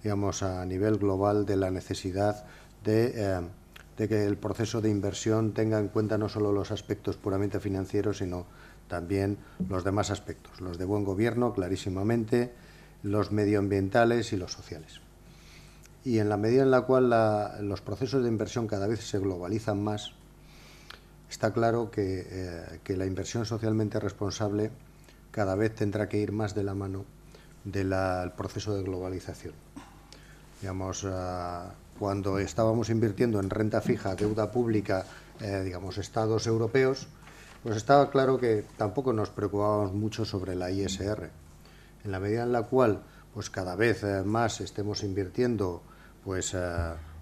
digamos, a nivel global de la necesidad de que el proceso de inversión tenga en cuenta no solo los aspectos puramente financieros, sino también los demás aspectos, los de buen gobierno, clarísimamente, los medioambientales y los sociales. Y en la medida en la cual los procesos de inversión cada vez se globalizan más, está claro que la inversión socialmente responsable cada vez tendrá que ir más de la mano del proceso de globalización. Digamos, cuando estábamos invirtiendo en renta fija, deuda pública, digamos, estados europeos, pues estaba claro que tampoco nos preocupábamos mucho sobre la ISR. En la medida en la cual pues cada vez más estemos invirtiendo, pues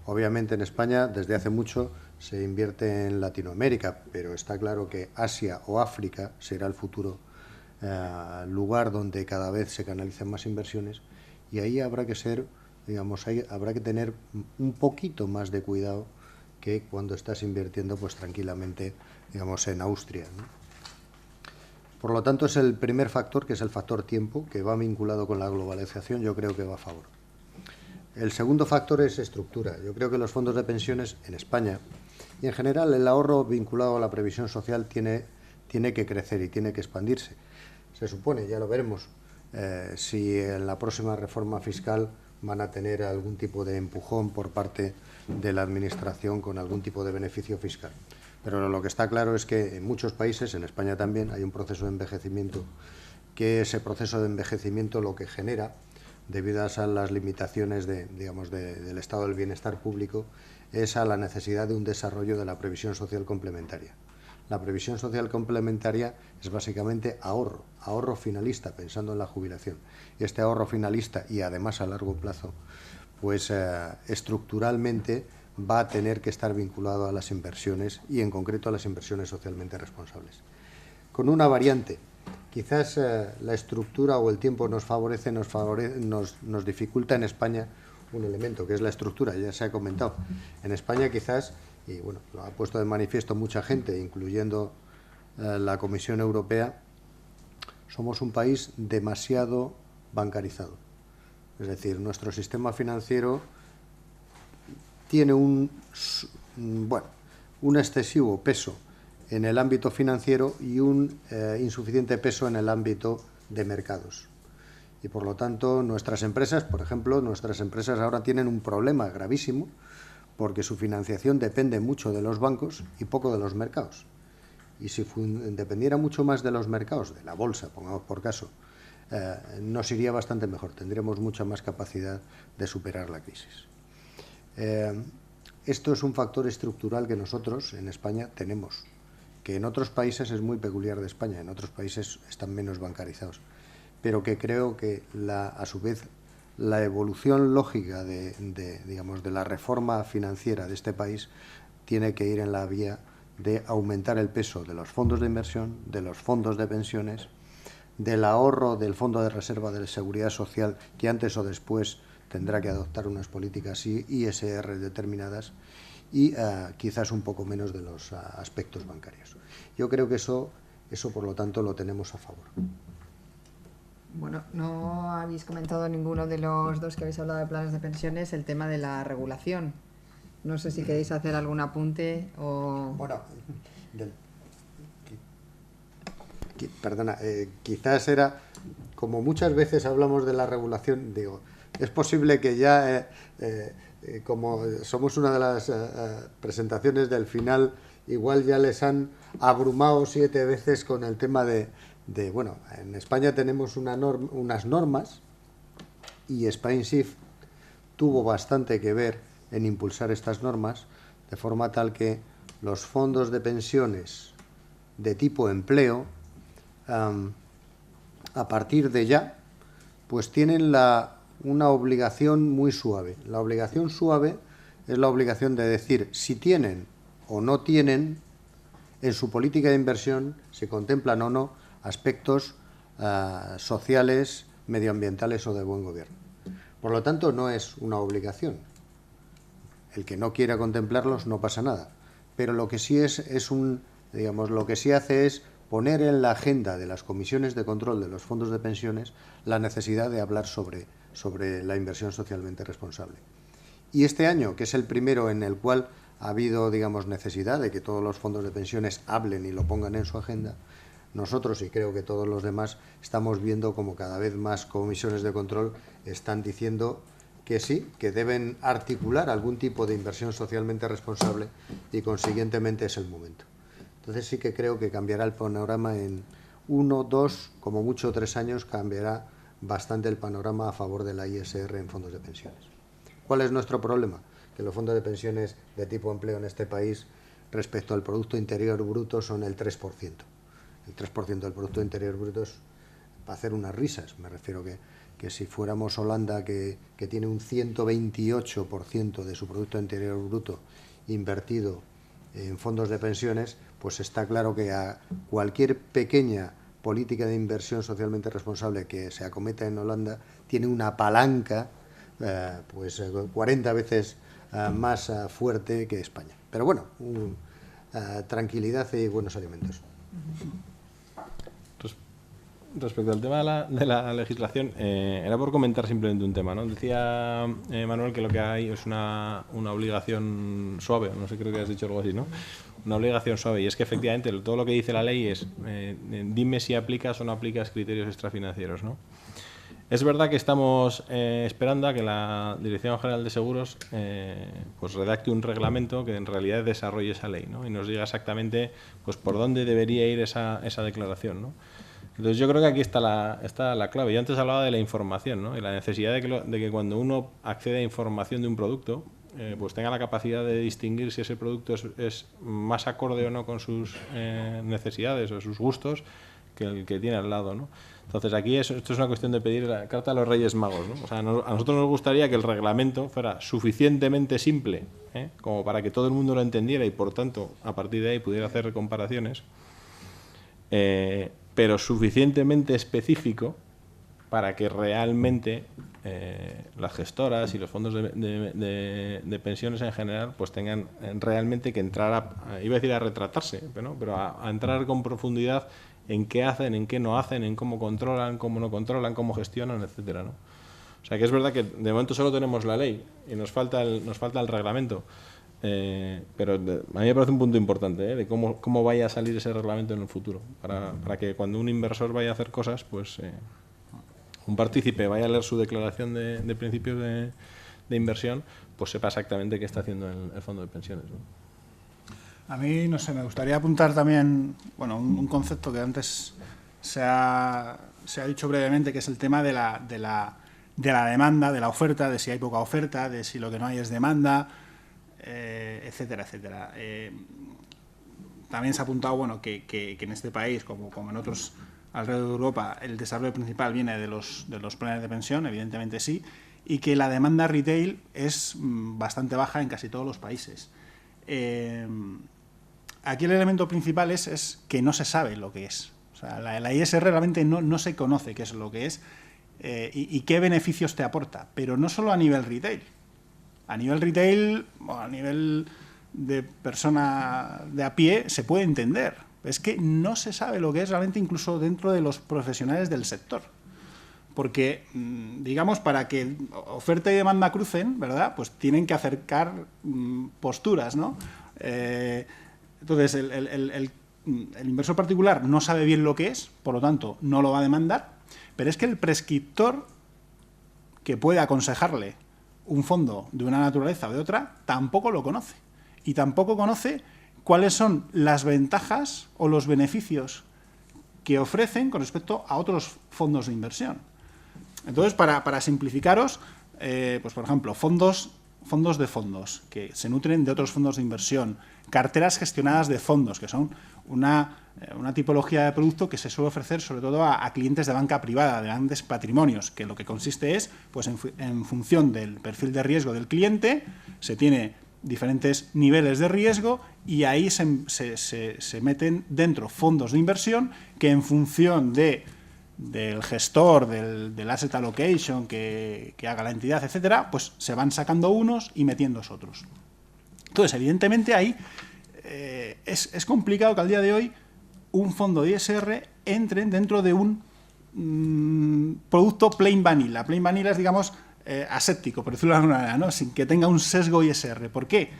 obviamente en España desde hace mucho se invierte en Latinoamérica, pero está claro que Asia o África será el futuro lugar donde cada vez se canalicen más inversiones, y ahí habrá que ser, digamos, habrá que tener un poquito más de cuidado que cuando estás invirtiendo pues tranquilamente, digamos, en Austria, ¿no? Por lo tanto, es el primer factor, que es el factor tiempo, que va vinculado con la globalización, yo creo que va a favor. El segundo factor es estructura. Yo creo que los fondos de pensiones en España y en general el ahorro vinculado a la previsión social tiene que crecer y tiene que expandirse. Se supone, ya lo veremos, si en la próxima reforma fiscal van a tener algún tipo de empujón por parte de la Administración con algún tipo de beneficio fiscal. Pero lo que está claro es que en muchos países, en España también, hay un proceso de envejecimiento, que ese proceso de envejecimiento lo que genera, debido a las limitaciones del estado del bienestar público, es a la necesidad de un desarrollo de la previsión social complementaria. La previsión social complementaria es básicamente ahorro finalista, pensando en la jubilación. Y este ahorro finalista, y además a largo plazo, pues estructuralmente va a tener que estar vinculado a las inversiones, y en concreto a las inversiones socialmente responsables. Con una variante, quizás la estructura o el tiempo nos dificulta en España un elemento, que es la estructura, ya se ha comentado. En España quizás, y bueno, lo ha puesto de manifiesto mucha gente, incluyendo la Comisión Europea, somos un país demasiado bancarizado. Es decir, nuestro sistema financiero tiene un excesivo peso en el ámbito financiero y un insuficiente peso en el ámbito de mercados. Y por lo tanto, nuestras empresas, por ejemplo, ahora tienen un problema gravísimo, porque su financiación depende mucho de los bancos y poco de los mercados. Y si dependiera mucho más de los mercados, de la bolsa, pongamos por caso, nos iría bastante mejor, tendríamos mucha más capacidad de superar la crisis. Esto es un factor estructural que nosotros en España tenemos, que en otros países es muy peculiar de España, en otros países están menos bancarizados, pero que creo que a su vez la evolución lógica digamos, de la reforma financiera de este país tiene que ir en la vía de aumentar el peso de los fondos de inversión, de los fondos de pensiones, del ahorro del Fondo de Reserva de Seguridad Social, que antes o después tendrá que adoptar unas políticas ISR determinadas, y quizás un poco menos de los aspectos bancarios. Yo creo que eso por lo tanto lo tenemos a favor. Bueno, no habéis comentado ninguno de los dos que habéis hablado de planes de pensiones el tema de la regulación. No sé si queréis hacer algún apunte o... Bueno, perdona, quizás era, como muchas veces hablamos de la regulación, digo, es posible que ya, como somos una de las presentaciones del final, igual ya les han abrumado 7 veces con el tema bueno, en España tenemos unas normas y SpainShift tuvo bastante que ver en impulsar estas normas, de forma tal que los fondos de pensiones de tipo empleo, a partir de ya, pues tienen una obligación muy suave. La obligación suave es la obligación de decir si tienen o no tienen en su política de inversión, si contemplan o no aspectos sociales, medioambientales o de buen gobierno. Por lo tanto, no es una obligación. El que no quiera contemplarlos no pasa nada. Pero lo que sí digamos, lo que sí hace es poner en la agenda de las comisiones de control de los fondos de pensiones la necesidad de hablar sobre la inversión socialmente responsable. Y este año, que es el primero en el cual ha habido, digamos, necesidad de que todos los fondos de pensiones hablen y lo pongan en su agenda, nosotros, y creo que todos los demás, estamos viendo como cada vez más comisiones de control están diciendo que sí, que deben articular algún tipo de inversión socialmente responsable y, consiguientemente, es el momento. Entonces sí que creo que cambiará el panorama en 1, 2, como mucho 3 años, cambiará bastante el panorama a favor de la ISR en fondos de pensiones. ¿Cuál es nuestro problema? Que los fondos de pensiones de tipo empleo en este país, respecto al Producto Interior Bruto, son el 3%. El 3% del Producto Interior Bruto es para hacer unas risas. Me refiero que si fuéramos Holanda, que tiene un 128% de su Producto Interior Bruto invertido en fondos de pensiones, pues está claro que a cualquier pequeña política de inversión socialmente responsable que se acometa en Holanda tiene una palanca pues 40 veces más fuerte que España. Pero bueno, tranquilidad y buenos alimentos. Respecto al tema de la legislación, era por comentar simplemente un tema, ¿no? Decía Manuel que lo que hay es una obligación suave, no sé, creo que has dicho algo así, ¿no? Una obligación suave, y es que efectivamente todo lo que dice la ley es dime si aplicas o no aplicas criterios extrafinancieros, ¿no? Es verdad que estamos esperando a que la Dirección General de Seguros pues redacte un reglamento que en realidad desarrolle esa ley, ¿no? Y nos diga exactamente pues por dónde debería ir esa declaración, ¿no? Entonces yo creo que aquí está la clave. Yo antes hablaba de la información, ¿no? Y la necesidad de que cuando uno accede a información de un producto, pues tenga la capacidad de distinguir si ese producto es más acorde o no con sus necesidades o sus gustos que el que tiene al lado, ¿no? Entonces aquí esto es una cuestión de pedir la carta a los Reyes Magos, ¿no? O sea, a nosotros nos gustaría que el reglamento fuera suficientemente simple, como para que todo el mundo lo entendiera y por tanto a partir de ahí pudiera hacer comparaciones, pero suficientemente específico para que realmente las gestoras y los fondos de pensiones en general pues tengan realmente que entrar iba a decir a retratarse, pero a entrar con profundidad en qué hacen, en qué no hacen, en cómo controlan, cómo no controlan, cómo gestionan, etcétera, ¿no? O sea que es verdad que de momento solo tenemos la ley y nos falta el reglamento. Pero a mí me parece un punto importante de cómo vaya a salir ese reglamento en el futuro, para que cuando un inversor vaya a hacer cosas, pues un partícipe vaya a leer su declaración de principios de inversión, pues sepa exactamente qué está haciendo el fondo de pensiones, ¿no? A mí, no sé, me gustaría apuntar también, bueno, un concepto que antes se ha dicho brevemente, que es el tema de la de la demanda, de la oferta, de si hay poca oferta, de si lo que no hay es demanda, etcétera, etcétera. También se ha apuntado que en este país, como en otros alrededor de Europa, el desarrollo principal viene de los planes de pensión, evidentemente sí, y que la demanda retail es bastante baja en casi todos los países. Aquí el elemento principal es que no se sabe lo que es. O sea, la ISR realmente no se conoce qué es lo que es y qué beneficios te aporta, pero no solo a nivel retail. A nivel retail o a nivel de persona de a pie se puede entender. Es que no se sabe lo que es realmente incluso dentro de los profesionales del sector. Porque, digamos, para que oferta y demanda crucen, ¿verdad? Pues tienen que acercar posturas, ¿no? Entonces, el inversor particular no sabe bien lo que es, por lo tanto, no lo va a demandar, pero es que el prescriptor que puede aconsejarle un fondo de una naturaleza o de otra, tampoco lo conoce. Y tampoco conoce cuáles son las ventajas o los beneficios que ofrecen con respecto a otros fondos de inversión. Entonces, para simplificaros, pues por ejemplo, fondos de fondos que se nutren de otros fondos de inversión, carteras gestionadas de fondos, que son una tipología de producto que se suele ofrecer sobre todo a clientes de banca privada, de grandes patrimonios, que lo que consiste es, pues en función del perfil de riesgo del cliente, se tiene diferentes niveles de riesgo y ahí se meten dentro fondos de inversión que en función del gestor, del asset allocation que haga la entidad, etcétera, pues se van sacando unos y metiendo otros. Entonces, evidentemente ahí es complicado que al día de hoy un fondo de ISR entre dentro de un producto plain vanilla. Plain vanilla es, digamos, aséptico, por decirlo de alguna manera, ¿no? Sin que tenga un sesgo ISR. ¿Por qué?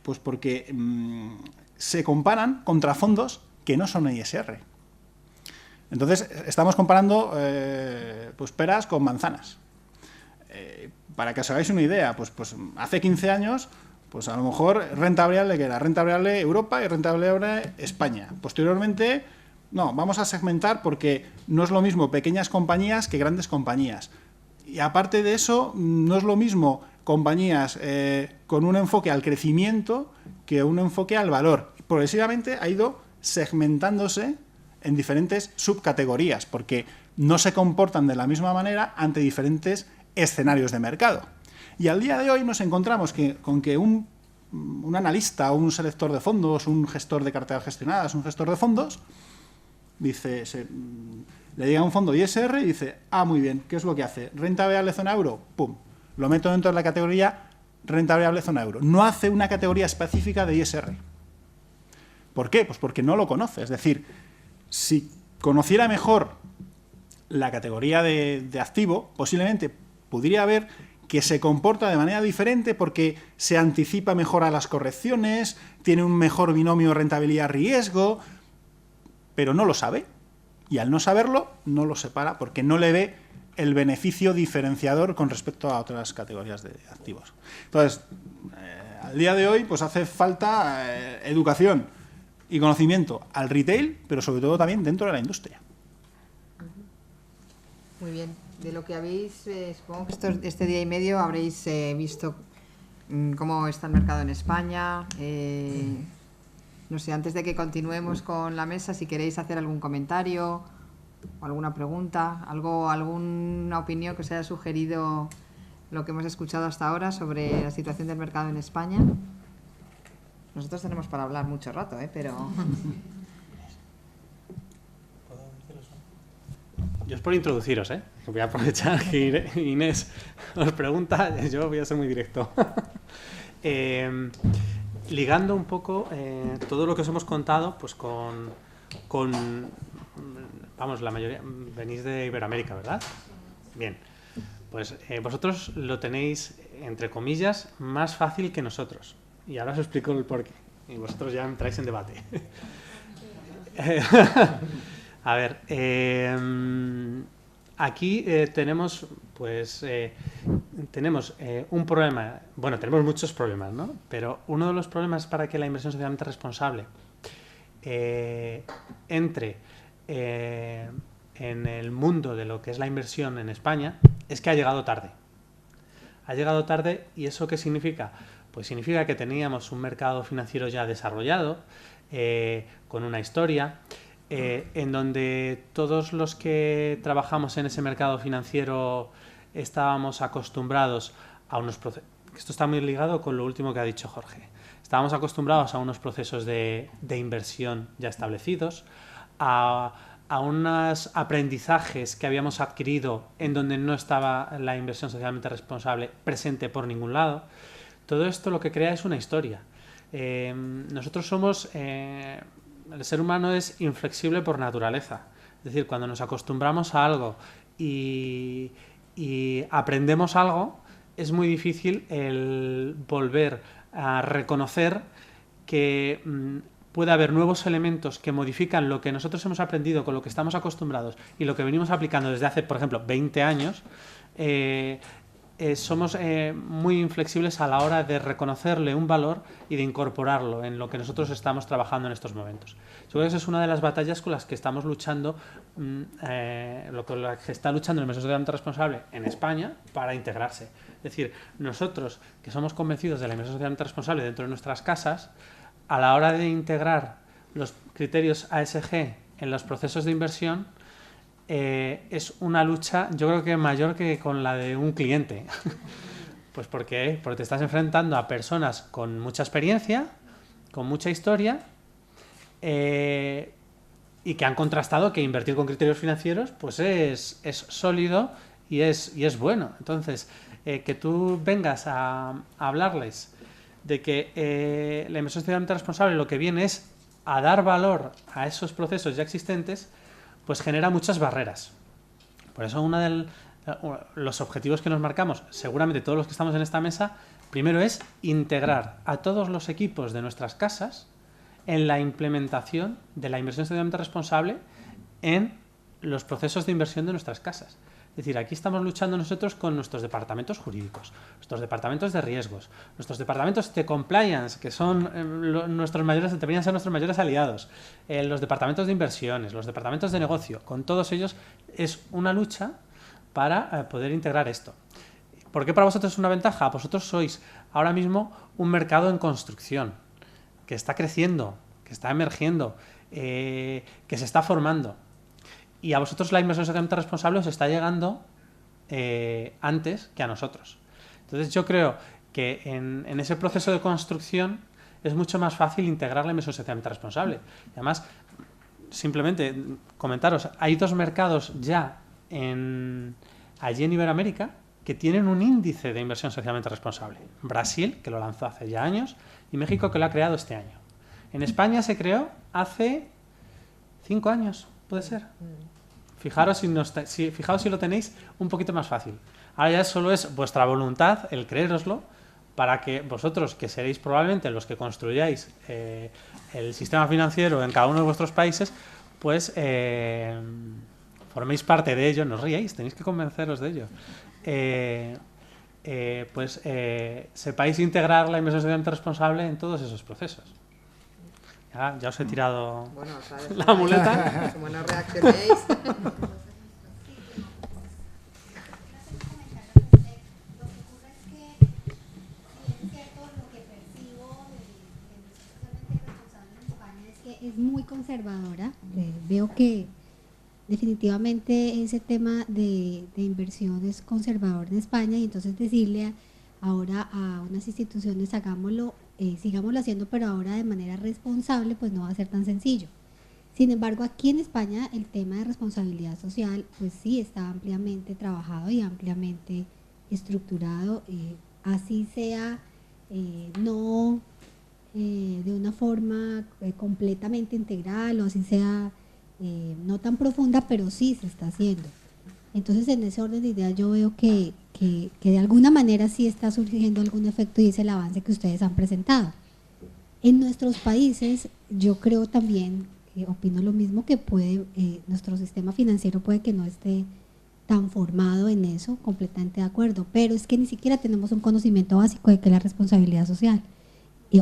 Pues porque se comparan contra fondos que no son ISR. Entonces, estamos comparando pues peras con manzanas. Para que os hagáis una idea, pues hace 15 años, pues a lo mejor renta variable que era renta variable Europa y renta variable España. Posteriormente, no, vamos a segmentar porque no es lo mismo pequeñas compañías que grandes compañías. Y aparte de eso, no es lo mismo compañías con un enfoque al crecimiento que un enfoque al valor. Progresivamente ha ido segmentándose en diferentes subcategorías, porque no se comportan de la misma manera ante diferentes escenarios de mercado. Y al día de hoy nos encontramos con que un analista, un selector de fondos, un gestor de carteras gestionadas, un gestor de fondos, dice, le llega un fondo ISR y dice, muy bien, ¿qué es lo que hace? ¿Renta variable zona euro? ¡Pum! Lo meto dentro de la categoría renta variable zona euro. No hace una categoría específica de ISR. ¿Por qué? Pues porque no lo conoce. Es decir, si conociera mejor la categoría de activo, posiblemente podría ver que se comporta de manera diferente porque se anticipa mejor a las correcciones, tiene un mejor binomio rentabilidad-riesgo, pero no lo sabe. Y al no saberlo, no lo separa porque no le ve el beneficio diferenciador con respecto a otras categorías de activos. Entonces, al día de hoy, pues hace falta educación y conocimiento al retail, pero sobre todo también dentro de la industria. Muy bien. De lo que habéis, supongo que este día y medio habréis visto cómo está el mercado en España. No sé, antes de que continuemos con la mesa, si queréis hacer algún comentario o alguna pregunta, alguna opinión que os haya sugerido lo que hemos escuchado hasta ahora sobre la situación del mercado en España. Nosotros tenemos para hablar mucho rato, pero... Yo es por introduciros, voy a aprovechar que Inés os pregunta, yo voy a ser muy directo. Ligando un poco todo lo que os hemos contado, pues con vamos, la mayoría venís de Iberoamérica, ¿verdad? Bien, pues vosotros lo tenéis, entre comillas, más fácil que nosotros. Y ahora os explico el porqué. Y vosotros ya entráis en debate. A ver, aquí tenemos, pues, un problema. Bueno, tenemos muchos problemas, ¿no? Pero uno de los problemas para que la inversión socialmente responsable entre en el mundo de lo que es la inversión en España es que ha llegado tarde. Ha llegado tarde, ¿y eso qué significa? Pues significa que teníamos un mercado financiero ya desarrollado, con una historia, en donde todos los que trabajamos en ese mercado financiero estábamos acostumbrados a unos procesos. Esto está muy ligado con lo último que ha dicho Jorge. Estábamos acostumbrados a unos procesos de inversión ya establecidos, a unos aprendizajes que habíamos adquirido en donde no estaba la inversión socialmente responsable presente por ningún lado. Todo esto lo que crea es una historia. Nosotros somos... el ser humano es inflexible por naturaleza. Es decir, cuando nos acostumbramos a algo y aprendemos algo, es muy difícil el volver a reconocer que puede haber nuevos elementos que modifican lo que nosotros hemos aprendido, con lo que estamos acostumbrados y lo que venimos aplicando desde hace, por ejemplo, 20 años. Somos muy inflexibles a la hora de reconocerle un valor y de incorporarlo en lo que nosotros estamos trabajando en estos momentos. Yo creo que esa es una de las batallas con las que estamos luchando, con la que está luchando el Inversión Socialmente Responsable en España para integrarse. Es decir, nosotros que somos convencidos de la inversión socialmente responsable dentro de nuestras casas, a la hora de integrar los criterios ASG en los procesos de inversión, es una lucha, yo creo que mayor que con la de un cliente. Pues porque te estás enfrentando a personas con mucha experiencia, con mucha historia, y que han contrastado que invertir con criterios financieros pues es sólido y es bueno. Entonces, que tú vengas a hablarles de que la inversión socialmente responsable lo que viene es a dar valor a esos procesos ya existentes, pues genera muchas barreras. Por eso uno de los objetivos que nos marcamos, seguramente todos los que estamos en esta mesa, primero es integrar a todos los equipos de nuestras casas en la implementación de la inversión socialmente responsable en los procesos de inversión de nuestras casas. Es decir, aquí estamos luchando nosotros con nuestros departamentos jurídicos, nuestros departamentos de riesgos, nuestros departamentos de compliance, que son deberían ser nuestros mayores aliados, los departamentos de inversiones, los departamentos de negocio. Con todos ellos es una lucha para poder integrar esto. ¿Por qué para vosotros es una ventaja? Vosotros sois ahora mismo un mercado en construcción, que está creciendo, que está emergiendo, que se está formando. Y a vosotros la inversión socialmente responsable os está llegando antes que a nosotros. Entonces yo creo que en ese proceso de construcción es mucho más fácil integrar la inversión socialmente responsable. Y además, simplemente comentaros, hay 2 mercados ya allí en Iberoamérica que tienen un índice de inversión socialmente responsable. Brasil, que lo lanzó hace ya años, y México, que lo ha creado este año. En España se creó hace 5 años, puede ser. Fijaros si lo tenéis un poquito más fácil. Ahora ya solo es vuestra voluntad, el creéroslo, para que vosotros, que seréis probablemente los que construyáis el sistema financiero en cada uno de vuestros países, pues forméis parte de ello. No os ríais, tenéis que convenceros de ello. Sepáis integrar la inversión socialmente responsable en todos esos procesos. Ya os he tirado la muleta. Como no reaccionéis. Es muy conservadora. Veo que definitivamente ese tema de inversión es conservador en España, y entonces decirle ahora a unas instituciones sigámoslo haciendo, pero ahora de manera responsable, pues no va a ser tan sencillo. Sin embargo, aquí en España el tema de responsabilidad social pues sí está ampliamente trabajado y ampliamente estructurado, así sea no de una forma completamente integral, o así sea no tan profunda, pero sí se está haciendo. Entonces, en ese orden de ideas yo veo que de alguna manera sí está surgiendo algún efecto, y es el avance que ustedes han presentado. En nuestros países, yo creo también, opino lo mismo, que nuestro sistema financiero puede que no esté tan formado en eso, completamente de acuerdo, pero es que ni siquiera tenemos un conocimiento básico de qué es la responsabilidad social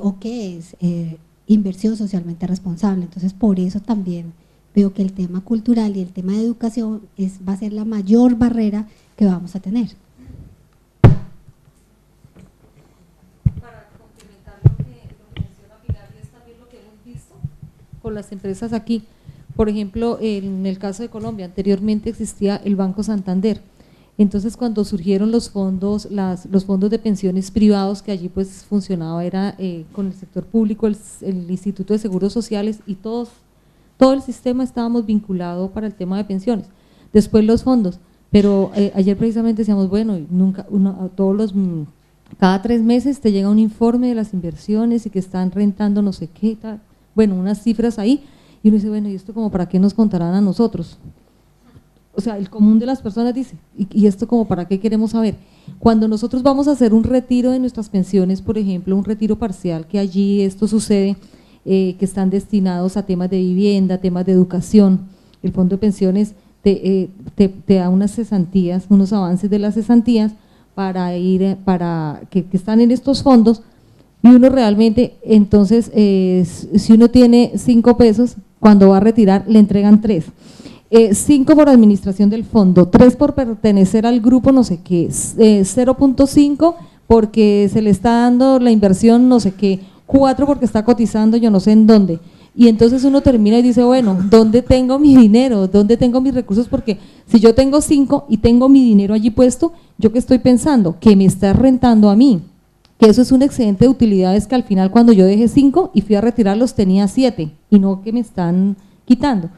o qué es inversión socialmente responsable. Entonces, por eso también veo que el tema cultural y el tema de educación va a ser la mayor barrera que vamos a tener. Para complementar lo que menciona Pilar, y es también lo que hemos visto con las empresas aquí. Por ejemplo, en el caso de Colombia, anteriormente existía el Banco Santander. Entonces, cuando surgieron los fondos de pensiones privados, que allí pues funcionaba, era con el sector público, el Instituto de Seguros Sociales, y todo el sistema estábamos vinculados para el tema de pensiones. Después los fondos, pero ayer precisamente decíamos, bueno, cada 3 meses te llega un informe de las inversiones y que están rentando no sé qué, tal, bueno, unas cifras ahí, y uno dice, bueno, ¿y esto como para qué nos contarán a nosotros? O sea, el común de las personas dice, ¿y esto como para qué queremos saber? Cuando nosotros vamos a hacer un retiro de nuestras pensiones, por ejemplo, un retiro parcial, que allí esto sucede, que están destinados a temas de vivienda, temas de educación, el fondo de pensiones te da unas cesantías, unos avances de las cesantías que están en estos fondos, y uno realmente, entonces, si uno tiene 5 pesos, cuando va a retirar le entregan 3. 5 por administración del fondo, 3 por pertenecer al grupo no sé qué, 0.5 porque se le está dando la inversión no sé qué, 4 porque está cotizando yo no sé en dónde. Y entonces uno termina y dice, bueno, ¿dónde tengo mi dinero? ¿Dónde tengo mis recursos? Porque si yo tengo 5 y tengo mi dinero allí puesto, ¿yo qué estoy pensando? Que me está rentando a mí, que eso es un excedente de utilidades, que al final cuando yo dejé 5 y fui a retirarlos tenía 7 y no que me están quitando.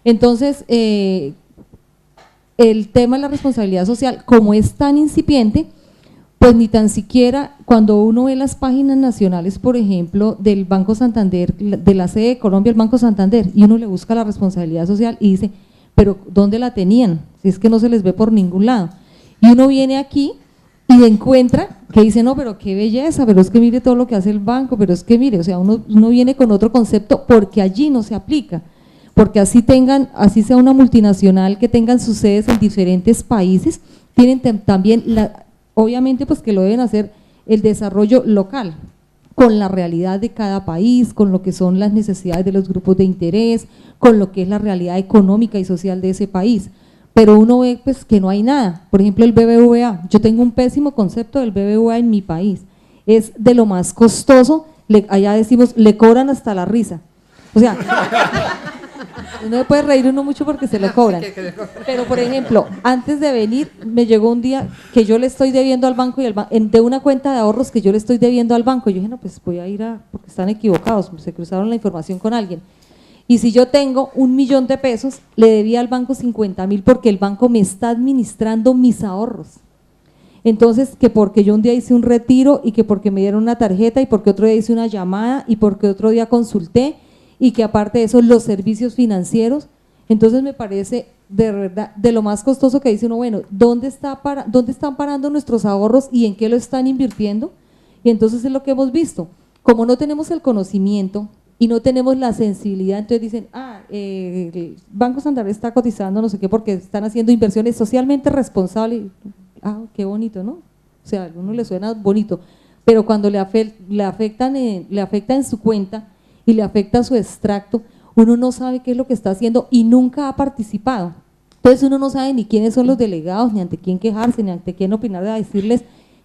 Entonces, el tema de la responsabilidad social, como es tan incipiente, pues ni tan siquiera cuando uno ve las páginas nacionales, por ejemplo, del Banco Santander, de la sede de Colombia, el Banco Santander, y uno le busca la responsabilidad social y dice, pero ¿dónde la tenían? Si es que no se les ve por ningún lado. Y uno viene aquí y encuentra que dice, no, pero qué belleza, pero es que mire todo lo que hace el banco, pero es que mire, o sea, uno viene con otro concepto porque allí no se aplica. Porque así sea una multinacional que tengan sus sedes en diferentes países, tienen también, obviamente pues que lo deben hacer el desarrollo local, con la realidad de cada país, con lo que son las necesidades de los grupos de interés, con lo que es la realidad económica y social de ese país. Pero uno ve pues que no hay nada. Por ejemplo, el BBVA, yo tengo un pésimo concepto del BBVA en mi país, es de lo más costoso, allá decimos, le cobran hasta la risa. O sea… No me puede reír uno mucho porque se lo cobran. Pero, por ejemplo, antes de venir, me llegó un día que yo le estoy debiendo al banco, de una cuenta de ahorros que yo le estoy debiendo al banco. Yo dije, no, pues voy a ir porque están equivocados, se cruzaron la información con alguien. Y si yo tengo 1 millón de pesos, le debía al banco 50.000 porque el banco me está administrando mis ahorros. Entonces, que porque yo un día hice un retiro y que porque me dieron una tarjeta y porque otro día hice una llamada y porque otro día consulté, y que aparte de eso los servicios financieros, entonces me parece de verdad de lo más costoso que dice uno, bueno, ¿dónde están parando nuestros ahorros y en qué lo están invirtiendo? Y entonces es lo que hemos visto, como no tenemos el conocimiento y no tenemos la sensibilidad, entonces dicen, el Banco Santander está cotizando no sé qué porque están haciendo inversiones socialmente responsables, qué bonito, ¿no? O sea, a uno le suena bonito, pero cuando le afecta en su cuenta y le afecta su extracto, uno no sabe qué es lo que está haciendo y nunca ha participado. Entonces uno no sabe ni quiénes son los delegados, ni ante quién quejarse, ni ante quién opinar, de decirles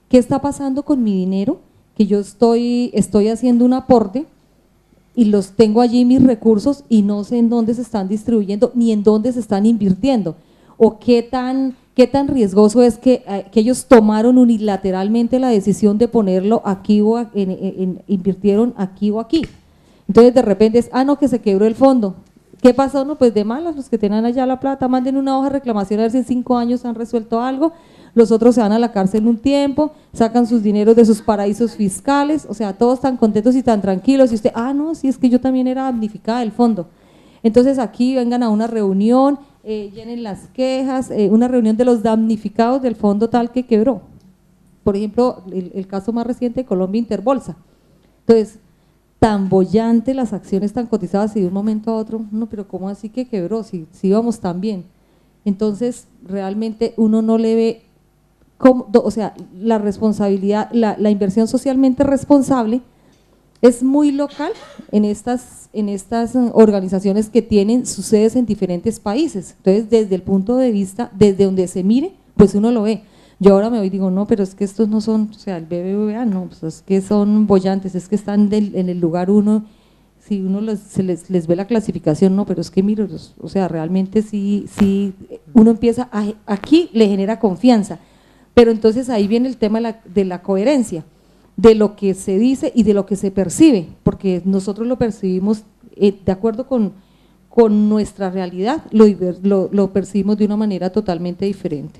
qué está pasando con mi dinero, que yo estoy haciendo un aporte y los tengo allí mis recursos y no sé en dónde se están distribuyendo ni en dónde se están invirtiendo, o qué tan riesgoso es que ellos tomaron unilateralmente la decisión de ponerlo aquí o invirtieron aquí o aquí. Entonces de repente es, no, que se quebró el fondo. ¿Qué pasó? No, pues de malas, los que tienen allá la plata, manden una hoja de reclamación a ver si en 5 años han resuelto algo, los otros se van a la cárcel un tiempo, sacan sus dineros de sus paraísos fiscales, o sea, todos tan contentos y tan tranquilos, y usted, no, sí, es que yo también era damnificada del fondo. Entonces aquí vengan a una reunión, llenen las quejas, una reunión de los damnificados del fondo tal que quebró. Por ejemplo, el caso más reciente de Colombia Interbolsa. Entonces, tan bollante las acciones tan cotizadas y de un momento a otro, no, pero ¿cómo así que quebró? Si íbamos tan bien. Entonces, realmente uno no le ve, o sea, la responsabilidad, la inversión socialmente responsable es muy local en estas organizaciones que tienen sus sedes en diferentes países. Entonces, desde el punto de vista, desde donde se mire, pues uno lo ve. Yo ahora me voy y digo, no, pero es que estos no son, o sea, el BBVA no, pues es que son bollantes, es que están en el lugar uno, si uno les ve la clasificación, no, pero es que mire, o sea, realmente sí uno empieza, aquí le genera confianza, pero entonces ahí viene el tema de la coherencia, de lo que se dice y de lo que se percibe, porque nosotros lo percibimos de acuerdo con nuestra realidad, lo percibimos de una manera totalmente diferente.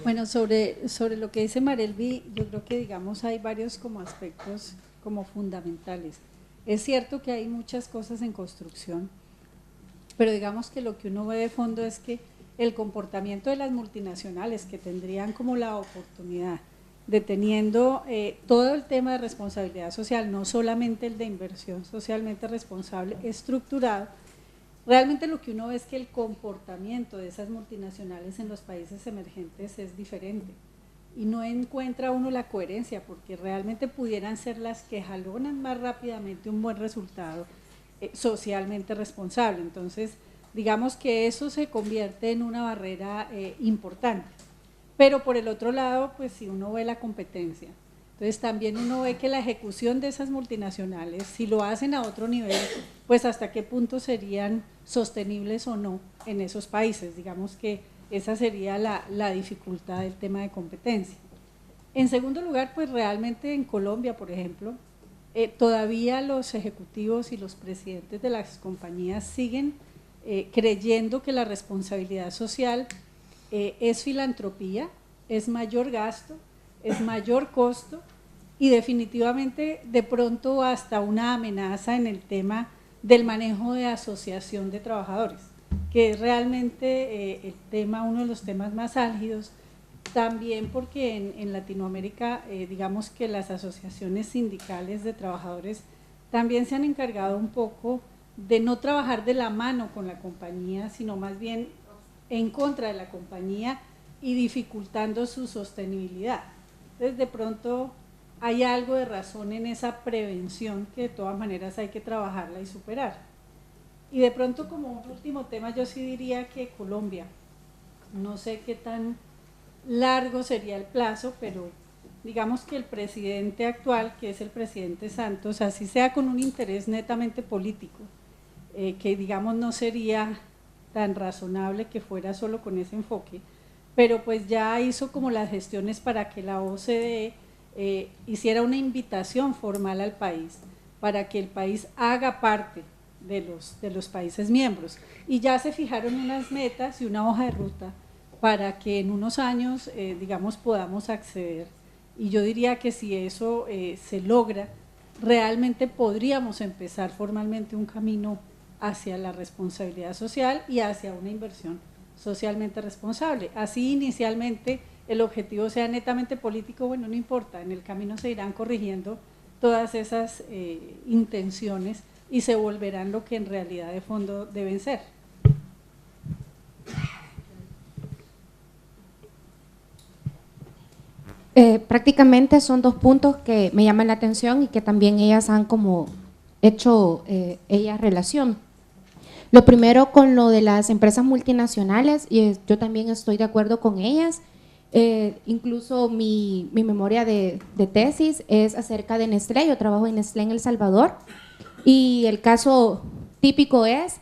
Bueno, sobre lo que dice Marelvi, yo creo que digamos hay varios como aspectos como fundamentales. Es cierto que hay muchas cosas en construcción, pero digamos que lo que uno ve de fondo es que el comportamiento de las multinacionales que tendrían como la oportunidad de teniendo todo el tema de responsabilidad social, no solamente el de inversión socialmente responsable, estructurado, realmente lo que uno ve es que el comportamiento de esas multinacionales en los países emergentes es diferente y no encuentra uno la coherencia porque realmente pudieran ser las que jalonan más rápidamente un buen resultado socialmente responsable. Entonces, digamos que eso se convierte en una barrera importante. Pero por el otro lado, pues si uno ve la competencia, entonces también uno ve que la ejecución de esas multinacionales, si lo hacen a otro nivel, pues hasta qué punto serían sostenibles o no en esos países. Digamos que esa sería la dificultad del tema de competencia. En segundo lugar, pues realmente en Colombia, por ejemplo, todavía los ejecutivos y los presidentes de las compañías siguen creyendo que la responsabilidad social es filantropía, es mayor gasto, es mayor costo y definitivamente de pronto hasta una amenaza en el tema del manejo de asociación de trabajadores, que es realmente el tema, uno de los temas más álgidos, también porque en Latinoamérica digamos que las asociaciones sindicales de trabajadores también se han encargado un poco de no trabajar de la mano con la compañía, sino más bien en contra de la compañía y dificultando su sostenibilidad. Entonces, de pronto hay algo de razón en esa prevención que de todas maneras hay que trabajarla y superar. Y de pronto, como un último tema, yo sí diría que Colombia, no sé qué tan largo sería el plazo, pero digamos que el presidente actual, que es el presidente Santos, así sea con un interés netamente político, que digamos no sería tan razonable que fuera solo con ese enfoque, pero pues ya hizo como las gestiones para que la OCDE hiciera una invitación formal al país, para que el país haga parte de los países miembros, y ya se fijaron unas metas y una hoja de ruta para que en unos años, digamos, podamos acceder, y yo diría que si eso se logra, realmente podríamos empezar formalmente un camino hacia la responsabilidad social y hacia una inversión socialmente responsable. Así inicialmente el objetivo sea netamente político, bueno, no importa, en el camino se irán corrigiendo todas esas intenciones y se volverán lo que en realidad de fondo deben ser. Prácticamente son dos puntos que me llaman la atención y que también ellas han como hecho ellas relación. Lo primero con lo de las empresas multinacionales, y yo también estoy de acuerdo con ellas, incluso mi memoria de tesis es acerca de Nestlé. Yo trabajo en Nestlé en El Salvador y el caso típico es,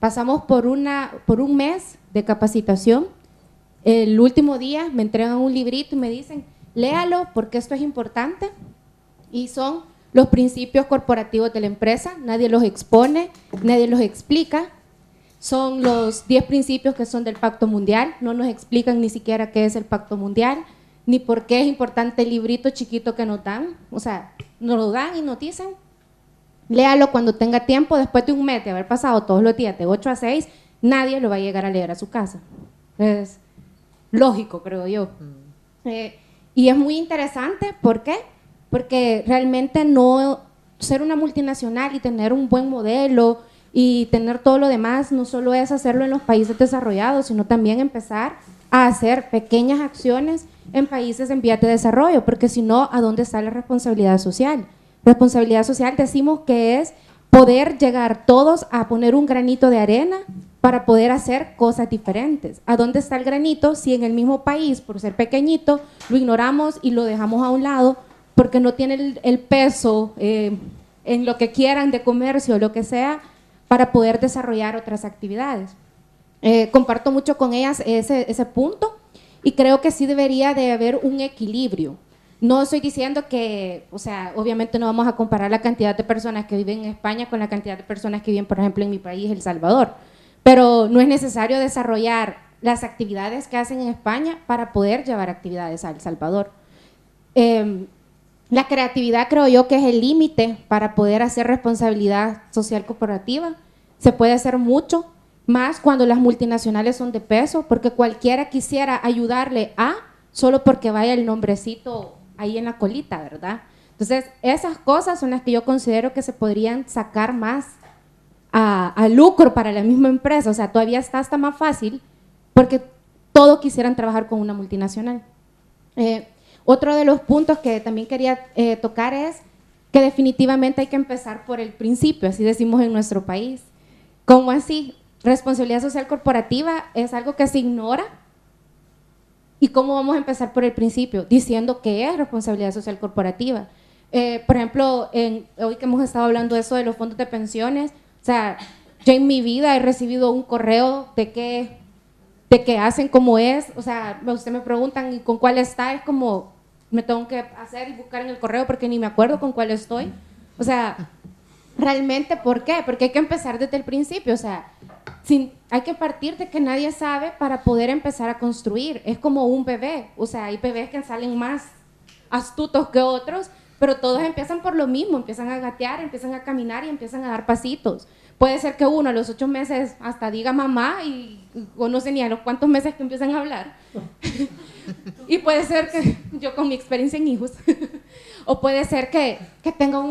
pasamos por un mes de capacitación, el último día me entregan un librito y me dicen, léalo porque esto es importante, y son los principios corporativos de la empresa, nadie los expone, nadie los explica, son los 10 principios que son del Pacto Mundial, no nos explican ni siquiera qué es el Pacto Mundial, ni por qué es importante el librito chiquito que nos dan, o sea, nos lo dan y nos dicen, léalo cuando tenga tiempo, después de un mes de haber pasado todos los días de 8 a 6, nadie lo va a llegar a leer a su casa. Es lógico, creo yo. Y es muy interesante, ¿por qué? Porque realmente no ser una multinacional y tener un buen modelo y tener todo lo demás, no solo es hacerlo en los países desarrollados, sino también empezar a hacer pequeñas acciones en países en vías de desarrollo, porque si no, ¿a dónde está la responsabilidad social? Responsabilidad social decimos que es poder llegar todos a poner un granito de arena para poder hacer cosas diferentes. ¿A dónde está el granito si en el mismo país, por ser pequeñito, lo ignoramos y lo dejamos a un lado porque no tiene el peso en lo que quieran de comercio o lo que sea para poder desarrollar otras actividades? Comparto mucho con ellas ese punto y creo que sí debería de haber un equilibrio. No estoy diciendo que, o sea, obviamente no vamos a comparar la cantidad de personas que viven en España con la cantidad de personas que viven, por ejemplo, en mi país, El Salvador, pero no es necesario desarrollar las actividades que hacen en España para poder llevar actividades a El Salvador. La creatividad creo yo que es el límite para poder hacer responsabilidad social corporativa. Se puede hacer mucho, más cuando las multinacionales son de peso, porque cualquiera quisiera ayudarle solo porque vaya el nombrecito ahí en la colita, ¿verdad? Entonces, esas cosas son las que yo considero que se podrían sacar más a lucro para la misma empresa. O sea, todavía está hasta más fácil porque todos quisieran trabajar con una multinacional. Otro de los puntos que también quería tocar es que definitivamente hay que empezar por el principio, así decimos en nuestro país. ¿Cómo así? Responsabilidad social corporativa es algo que se ignora. ¿Y cómo vamos a empezar por el principio? Diciendo que es responsabilidad social corporativa. Por ejemplo, hoy que hemos estado hablando de eso de los fondos de pensiones, o sea, yo en mi vida he recibido un correo de que hacen como es, o sea, ustedes me preguntan ¿y con cuál está? Es como, me tengo que hacer y buscar en el correo porque ni me acuerdo con cuál estoy. O sea, realmente, ¿por qué? Porque hay que empezar desde el principio, o sea, hay que partir de que nadie sabe para poder empezar a construir. Es como un bebé, o sea, hay bebés que salen más astutos que otros, pero todos empiezan por lo mismo, empiezan a gatear, empiezan a caminar y empiezan a dar pasitos. Puede ser que uno a los 8 meses hasta diga mamá o no sé ni a los cuántos meses que empiezan a hablar. Y puede ser que yo con mi experiencia en hijos, o puede ser que tenga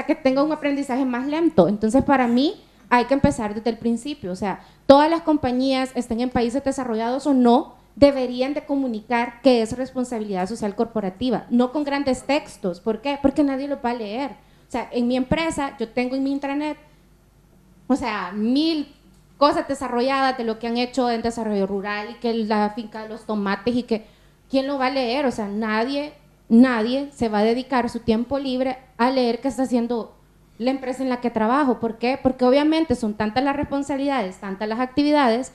que tenga un aprendizaje más lento. Entonces, para mí, hay que empezar desde el principio. O sea, todas las compañías, estén en países desarrollados o no, deberían de comunicar que es responsabilidad social corporativa, no con grandes textos. ¿Por qué? Porque nadie lo va a leer. O sea, en mi empresa, yo tengo en mi intranet, o sea, 1000 cosas desarrolladas de lo que han hecho en desarrollo rural y que la finca de los tomates y que, ¿quién lo va a leer? O sea, nadie se va a dedicar su tiempo libre a leer qué está haciendo la empresa en la que trabajo. ¿Por qué? Porque obviamente son tantas las responsabilidades, tantas las actividades,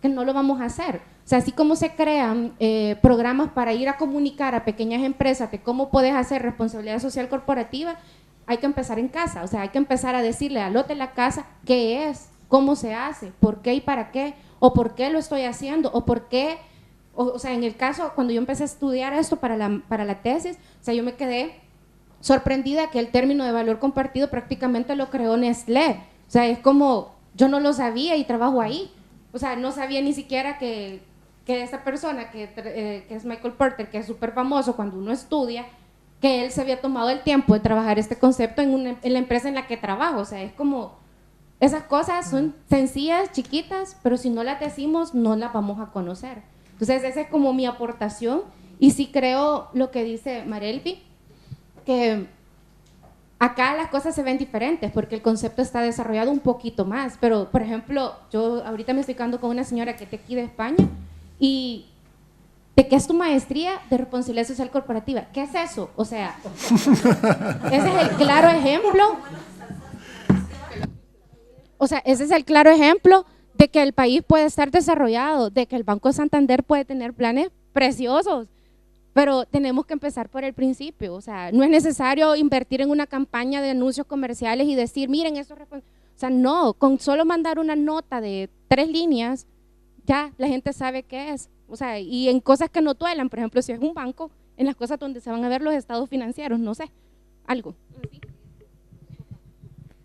que no lo vamos a hacer. O sea, así como se crean programas para ir a comunicar a pequeñas empresas de cómo puedes hacer responsabilidad social corporativa, hay que empezar en casa. O sea, hay que empezar a decirle al lote de la casa qué es, cómo se hace, por qué y para qué, o por qué lo estoy haciendo, o por qué. O sea, en el caso, cuando yo empecé a estudiar esto para la tesis, o sea, yo me quedé sorprendida que el término de valor compartido prácticamente lo creó Nestlé. O sea, es como, yo no lo sabía y trabajo ahí. O sea, no sabía ni siquiera que esa persona que es Michael Porter, que es súper famoso cuando uno estudia, que él se había tomado el tiempo de trabajar este concepto en la empresa en la que trabajo. O sea, es como, esas cosas son sencillas, chiquitas, pero si no las decimos, no las vamos a conocer. Entonces, esa es como mi aportación. Y sí creo lo que dice Marelvi, que acá las cosas se ven diferentes porque el concepto está desarrollado un poquito más. Pero, por ejemplo, yo ahorita me estoy quedando con una señora que es de aquí de España y ¿de qué es tu maestría de responsabilidad social corporativa? ¿Qué es eso? O sea, ese es el claro ejemplo. O sea, ese es el claro ejemplo de que el país puede estar desarrollado, de que el Banco Santander puede tener planes preciosos, pero tenemos que empezar por el principio. O sea, no es necesario invertir en una campaña de anuncios comerciales y decir, miren, eso es responsabilidad. O sea, no, con solo mandar una nota de 3 líneas, ya la gente sabe qué es. O sea, y en cosas que no duelan, por ejemplo, si es un banco, en las cosas donde se van a ver los estados financieros, no sé, algo.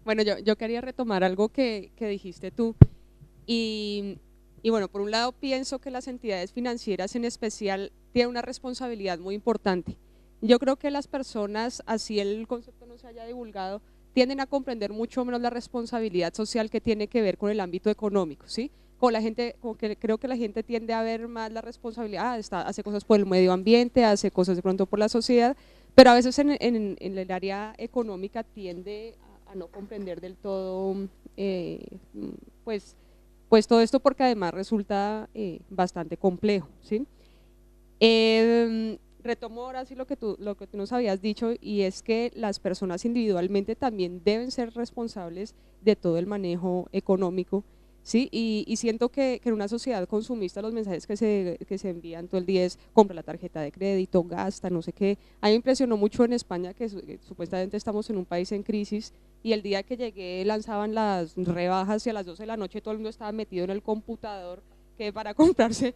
Bueno, yo quería retomar algo que dijiste tú y bueno, por un lado pienso que las entidades financieras en especial tienen una responsabilidad muy importante. Yo creo que las personas, así el concepto no se haya divulgado, tienden a comprender mucho menos la responsabilidad social que tiene que ver con el ámbito económico, ¿sí? con la gente, como que creo que la gente tiende a ver más la responsabilidad, hace cosas por el medio ambiente, hace cosas de pronto por la sociedad, pero a veces en el área económica tiende a no comprender del todo pues todo esto, porque además resulta bastante complejo, ¿sí? Retomo ahora sí lo que tú nos habías dicho, y es que las personas individualmente también deben ser responsables de todo el manejo económico, ¿sí? Y siento que en una sociedad consumista los mensajes que se envían todo el día es: compra la tarjeta de crédito, gasta, no sé qué. A mí me impresionó mucho en España que supuestamente estamos en un país en crisis, y el día que llegué lanzaban las rebajas y a las 12 de la noche todo el mundo estaba metido en el computador que para comprarse,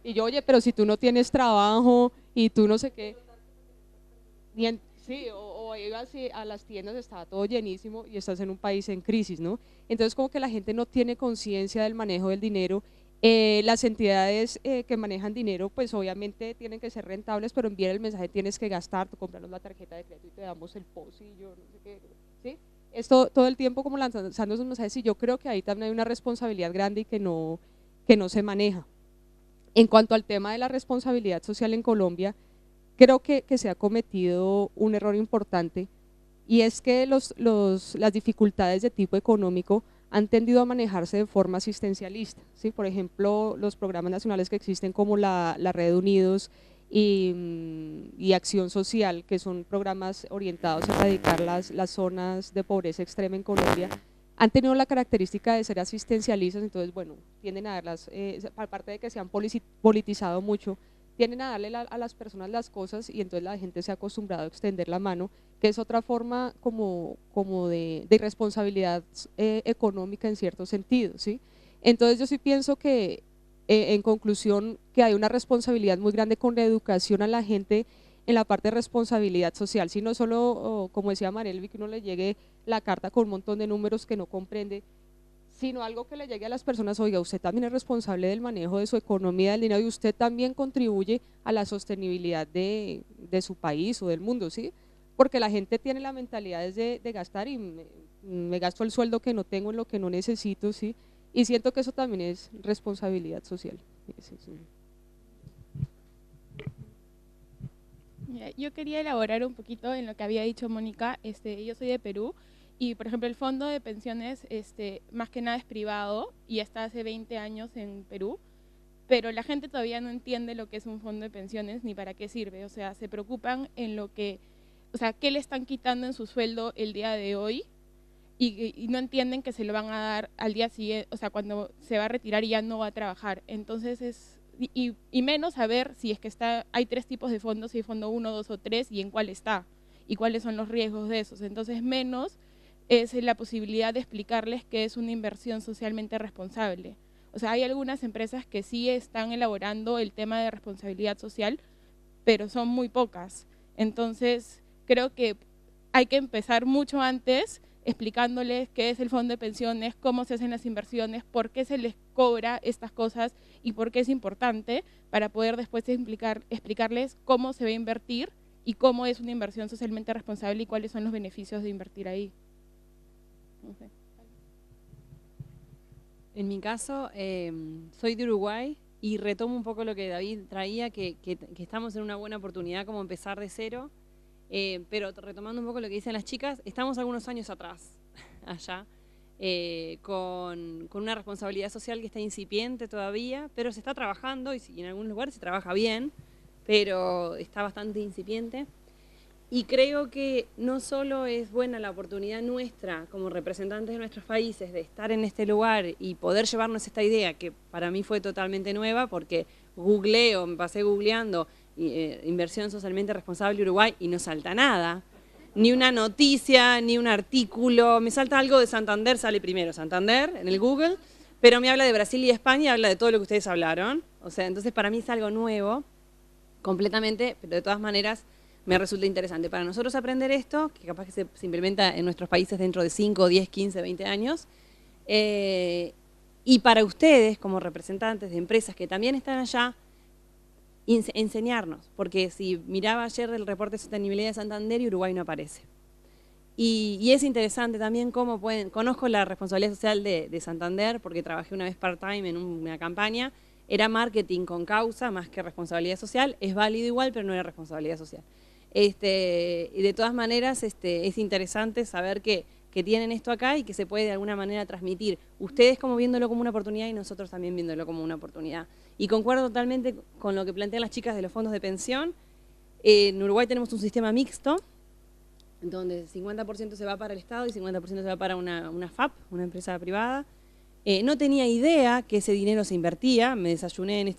y yo, oye, pero si tú no tienes trabajo y tú no sé qué, sí, o ibas a las tiendas, estaba todo llenísimo y estás en un país en crisis, ¿no? Entonces como que la gente no tiene conciencia del manejo del dinero. Las entidades que manejan dinero pues obviamente tienen que ser rentables, pero enviar el mensaje: tienes que gastar, tú comprarnos la tarjeta de crédito y te damos el pocillo, no sé qué, ¿sí? Esto todo el tiempo como lanzando esos mensajes, y yo creo que ahí también hay una responsabilidad grande y que no se maneja. En cuanto al tema de la responsabilidad social en Colombia, creo que se ha cometido un error importante, y es que las dificultades de tipo económico han tendido a manejarse de forma asistencialista, ¿sí? Por ejemplo, los programas nacionales que existen como la Red Unidos y Acción Social, que son programas orientados a erradicar las zonas de pobreza extrema en Colombia, han tenido la característica de ser asistencialistas. Entonces, bueno, tienden a darlas, aparte de que se han politizado mucho, tienden a darle a las personas las cosas, y entonces la gente se ha acostumbrado a extender la mano, que es otra forma como de irresponsabilidad económica en cierto sentido, ¿sí? Entonces yo sí pienso que, en conclusión, que hay una responsabilidad muy grande con la educación a la gente en la parte de responsabilidad social, si no solo, como decía Marelvi, que uno le llegue la carta con un montón de números que no comprende, sino algo que le llegue a las personas: oiga, usted también es responsable del manejo de su economía, del dinero, y usted también contribuye a la sostenibilidad de su país o del mundo, ¿sí? Porque la gente tiene la mentalidad de gastar, y me gasto el sueldo que no tengo en lo que no necesito, ¿sí? Y siento que eso también es responsabilidad social. Sí. Yo quería elaborar un poquito en lo que había dicho Mónica. Yo soy de Perú, y por ejemplo el fondo de pensiones más que nada es privado y está hace 20 años en Perú, pero la gente todavía no entiende lo que es un fondo de pensiones ni para qué sirve. O sea, se preocupan en qué le están quitando en su sueldo el día de hoy, y no entienden que se lo van a dar al día siguiente, o sea, cuando se va a retirar y ya no va a trabajar. Entonces y menos saber si es que hay 3 tipos de fondos, si hay fondo 1, 2 o 3, y en cuál está, y cuáles son los riesgos de esos. Entonces menos es la posibilidad de explicarles qué es una inversión socialmente responsable. O sea, hay algunas empresas que sí están elaborando el tema de responsabilidad social, pero son muy pocas. Entonces creo que hay que empezar mucho antes explicándoles qué es el fondo de pensiones, cómo se hacen las inversiones, por qué se les cobra estas cosas y por qué es importante, para poder después explicarles cómo se va a invertir y cómo es una inversión socialmente responsable y cuáles son los beneficios de invertir ahí. No sé. En mi caso, soy de Uruguay, y retomo un poco lo que David traía, que estamos en una buena oportunidad como empezar de cero. Pero retomando un poco lo que dicen las chicas, estamos algunos años atrás allá, con una responsabilidad social que está incipiente todavía, pero se está trabajando, y en algunos lugares se trabaja bien, pero está bastante incipiente. Y creo que no solo es buena la oportunidad nuestra como representantes de nuestros países de estar en este lugar y poder llevarnos esta idea, que para mí fue totalmente nueva, porque me pasé googleando inversión socialmente responsable Uruguay y no salta nada, ni una noticia, ni un artículo. Me salta algo de Santander, sale primero Santander en el Google, pero me habla de Brasil y España y habla de todo lo que ustedes hablaron. O sea, entonces para mí es algo nuevo completamente, pero de todas maneras me resulta interesante para nosotros aprender esto, que capaz que se implementa en nuestros países dentro de 5, 10, 15, 20 años, y para ustedes como representantes de empresas que también están allá, enseñarnos, porque si miraba ayer el reporte de sostenibilidad de Santander, y Uruguay no aparece. Y es interesante también cómo pueden, conozco la responsabilidad social de Santander porque trabajé una vez part-time en una campaña, era marketing con causa más que responsabilidad social, es válido igual pero no era responsabilidad social. Y de todas maneras es interesante saber que tienen esto acá y que se puede de alguna manera transmitir, ustedes como viéndolo como una oportunidad y nosotros también viéndolo como una oportunidad. Y concuerdo totalmente con lo que plantean las chicas de los fondos de pensión. En Uruguay tenemos un sistema mixto, donde 50% se va para el Estado y 50% se va para una FAP, una empresa privada. No tenía idea que ese dinero se invertía, me desayuné en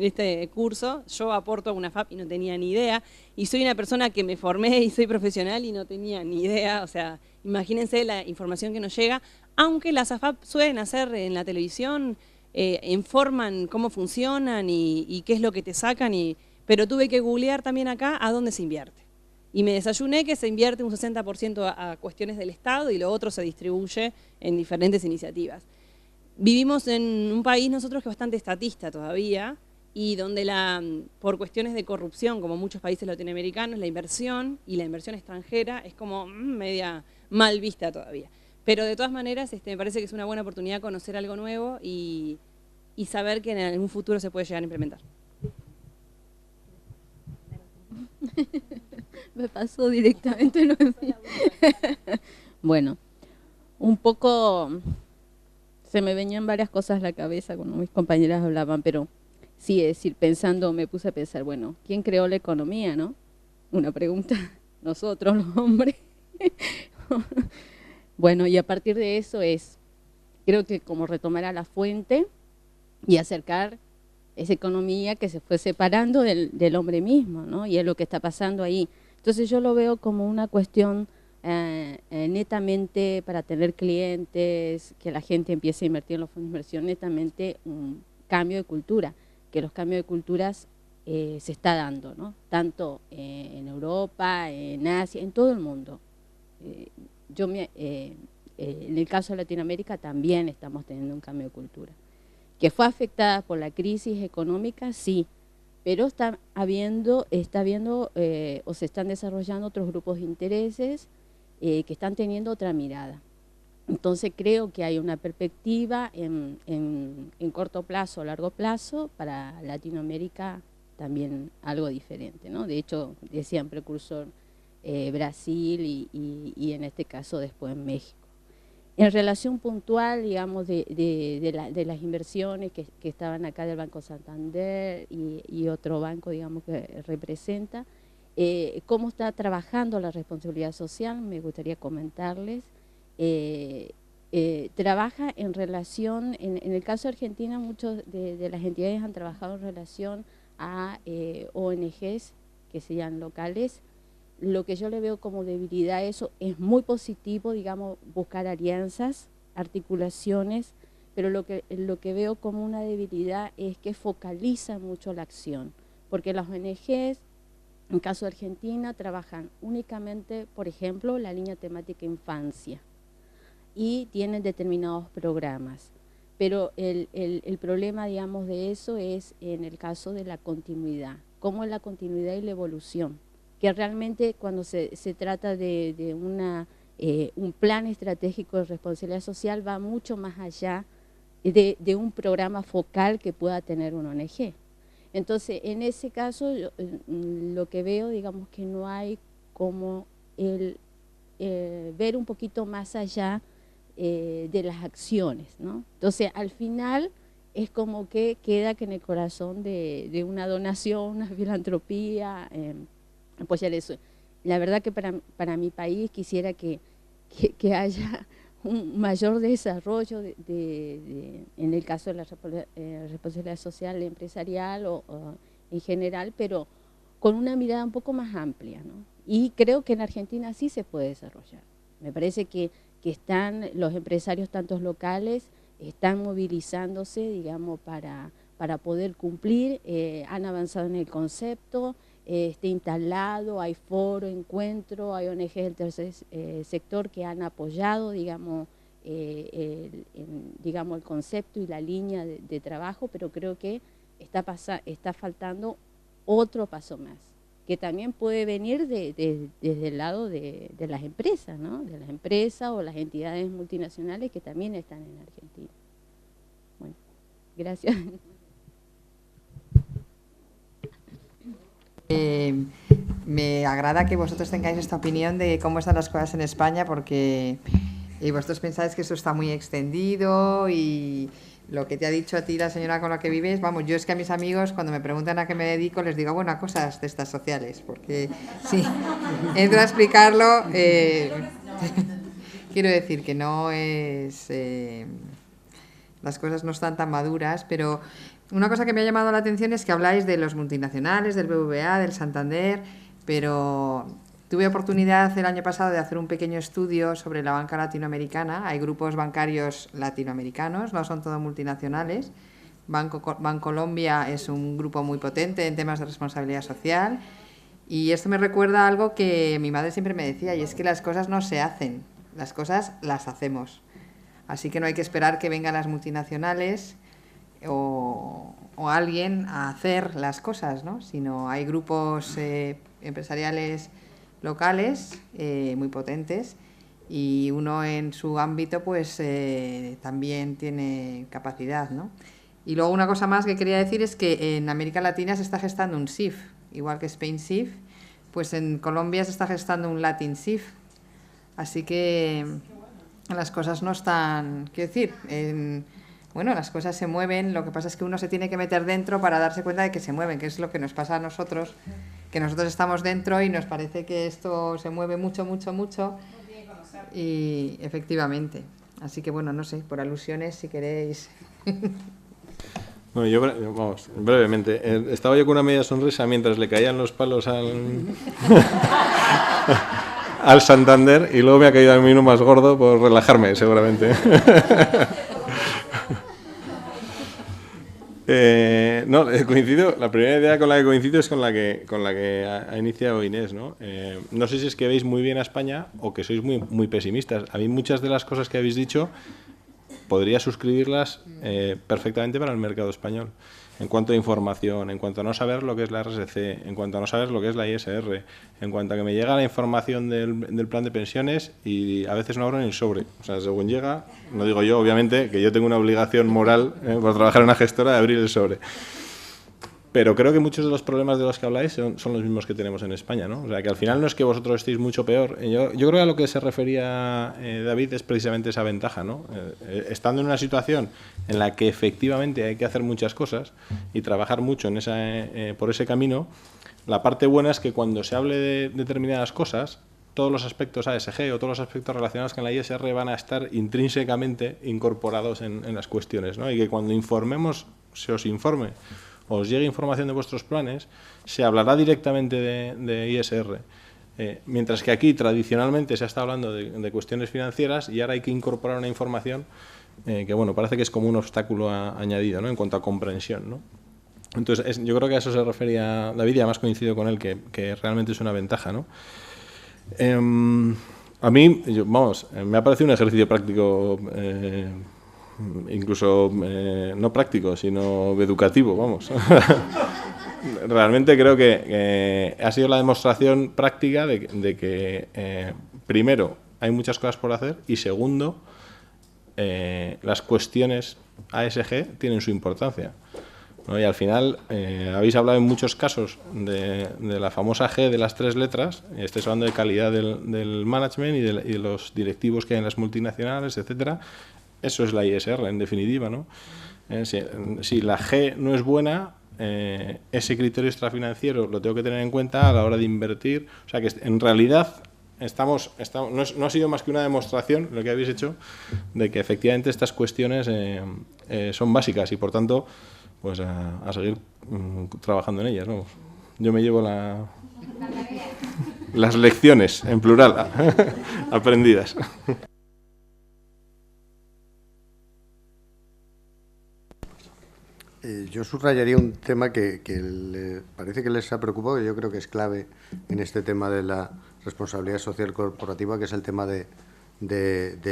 este curso, yo aporto a una FAP y no tenía ni idea, y soy una persona que me formé y soy profesional y no tenía ni idea, o sea, imagínense la información que nos llega, aunque las AFAP suelen hacer en la televisión, informan cómo funcionan y qué es lo que te sacan, pero tuve que googlear también acá a dónde se invierte. Y me desayuné que se invierte un 60% a cuestiones del Estado y lo otro se distribuye en diferentes iniciativas. Vivimos en un país nosotros que es bastante estatista todavía y donde por cuestiones de corrupción, como muchos países latinoamericanos, la inversión y la inversión extranjera es como media mal vista todavía. Pero de todas maneras me parece que es una buena oportunidad conocer algo nuevo y saber que en algún futuro se puede llegar a implementar. Me pasó directamente. ¿No? Bueno, un poco se me venían varias cosas a la cabeza cuando mis compañeras hablaban, pero sí, es decir, me puse a pensar, bueno, ¿quién creó la economía, no? Una pregunta, nosotros los hombres. Bueno, y a partir de eso creo que como retomar a la fuente y acercar esa economía que se fue separando del hombre mismo, ¿no? Y es lo que está pasando ahí. Entonces yo lo veo como una cuestión netamente para tener clientes, que la gente empiece a invertir en los fondos de inversión, netamente un cambio de cultura, que los cambios de culturas se está dando, ¿no? Tanto en Europa, en Asia, en todo el mundo. En el caso de Latinoamérica también estamos teniendo un cambio de cultura. ¿Que fue afectada por la crisis económica? Sí, pero está habiendo o se están desarrollando otros grupos de intereses que están teniendo otra mirada. Entonces creo que hay una perspectiva en corto plazo o largo plazo para Latinoamérica también algo diferente, ¿no? De hecho, decían precursor Brasil y en este caso después México. En relación puntual, digamos, de las inversiones que estaban acá del Banco Santander y otro banco, digamos, que representa, cómo está trabajando la responsabilidad social, me gustaría comentarles. Trabaja en relación, en el caso de Argentina, muchas de las entidades han trabajado en relación a ONGs que sean locales. Lo que yo le veo como debilidad, eso es muy positivo, digamos, buscar alianzas, articulaciones, pero lo que veo como una debilidad es que focaliza mucho la acción, porque las ONGs, en caso de Argentina, trabajan únicamente, por ejemplo, la línea temática infancia y tienen determinados programas, pero el problema, digamos, de eso es en el caso de la continuidad, cómo es la continuidad y la evolución, que realmente cuando se trata de un plan estratégico de responsabilidad social va mucho más allá de un programa focal que pueda tener una ONG. Entonces, en ese caso, lo que veo, digamos, que no hay como ver un poquito más allá de las acciones, ¿no? Entonces, al final es como que queda que en el corazón de una donación, una filantropía, apoyar eso. La verdad que para mi país quisiera que haya un mayor desarrollo en el caso de la responsabilidad social empresarial o en general, pero con una mirada un poco más amplia, ¿no? Y creo que en Argentina sí se puede desarrollar. Me parece que están los empresarios, tantos locales, están movilizándose, digamos, para poder cumplir, han avanzado en el concepto, está instalado, hay foro, encuentro, hay ONGs del tercer sector que han apoyado, digamos, el concepto y la línea de trabajo, pero creo que está faltando otro paso más. que también puede venir desde el lado de las empresas, ¿no? De las empresas o las entidades multinacionales que también están en Argentina. Bueno, gracias. Me agrada que vosotros tengáis esta opinión de cómo están las cosas en España, porque vosotros pensáis que eso está muy extendido y lo que te ha dicho a ti la señora con la que vives, vamos, yo es que a mis amigos cuando me preguntan a qué me dedico les digo, bueno, a cosas de estas sociales, porque sí, entro a explicarlo, quiero decir que no es, las cosas no están tan maduras, pero una cosa que me ha llamado la atención es que habláis de los multinacionales, del BBVA, del Santander, pero tuve oportunidad el año pasado de hacer un pequeño estudio sobre la banca latinoamericana. Hay grupos bancarios latinoamericanos, no son todos multinacionales. Bancolombia es un grupo muy potente en temas de responsabilidad social. Y esto me recuerda a algo que mi madre siempre me decía, y es que las cosas no se hacen, las cosas las hacemos. Así que no hay que esperar que vengan las multinacionales o alguien a hacer las cosas, ¿no? Sino hay grupos empresariales locales muy potentes y uno en su ámbito pues también tiene capacidad, ¿no? Y luego una cosa más que quería decir es que en América Latina se está gestando un SIF, igual que Spain SIF, pues en Colombia se está gestando un Latin SIF, así que las cosas no están, quiero decir, bueno, las cosas se mueven, lo que pasa es que uno se tiene que meter dentro para darse cuenta de que se mueven, que es lo que nos pasa a nosotros, que nosotros estamos dentro y nos parece que esto se mueve mucho, mucho, mucho, y efectivamente. Así que bueno, no sé, por alusiones, si queréis. Bueno, yo, vamos, brevemente, estaba yo con una media sonrisa mientras le caían los palos al Santander y luego me ha caído a mí uno más gordo por relajarme, seguramente. No, coincido, la primera idea con la que coincido es con la que ha iniciado Inés, ¿no? No sé si es que veis muy bien a España o que sois muy pesimistas. A mí muchas de las cosas que habéis dicho podría suscribirlas perfectamente para el mercado español. En cuanto a información, en cuanto a no saber lo que es la RSC, en cuanto a no saber lo que es la ISR, en cuanto a que me llega la información del plan de pensiones y a veces no abro ni el sobre. O sea, según llega, no digo yo, obviamente, que yo tengo una obligación moral por trabajar en una gestora de abrir el sobre. Pero creo que muchos de los problemas de los que habláis son los mismos que tenemos en España, ¿no? O sea, que al final no es que vosotros estéis mucho peor. Yo creo que a lo que se refería David es precisamente esa ventaja, ¿no? Estando en una situación en la que efectivamente hay que hacer muchas cosas y trabajar mucho en por ese camino, la parte buena es que cuando se hable de determinadas cosas, todos los aspectos ASG o todos los aspectos relacionados con la ISR van a estar intrínsecamente incorporados en las cuestiones, ¿no? Y que cuando se os informe, os llegue información de vuestros planes, se hablará directamente de ISR. Mientras que aquí tradicionalmente se ha estado hablando de cuestiones financieras y ahora hay que incorporar una información que, bueno, parece que es como un obstáculo añadido, ¿no? En cuanto a comprensión, ¿no? Entonces, yo creo que a eso se refería David y además coincido con él que realmente es una ventaja, ¿no? A mí, me ha parecido un ejercicio práctico incluso no práctico, sino educativo, vamos. Realmente creo que ha sido la demostración práctica de que, primero, hay muchas cosas por hacer y, segundo, las cuestiones ASG tienen su importancia, ¿no? Y al final, habéis hablado en muchos casos de la famosa G de las 3 letras, estáis hablando de calidad del management y de los directivos que hay en las multinacionales, etcétera. Eso es la ISR, en definitiva, ¿no? Si la G no es buena, ese criterio extrafinanciero lo tengo que tener en cuenta a la hora de invertir. O sea, que en realidad no ha sido más que una demostración, lo que habéis hecho, de que efectivamente estas cuestiones son básicas y, por tanto, pues a seguir trabajando en ellas, ¿no? Yo me llevo las lecciones, en plural, aprendidas. Yo subrayaría un tema que parece que les ha preocupado, y yo creo que es clave en este tema de la responsabilidad social corporativa, que es el tema de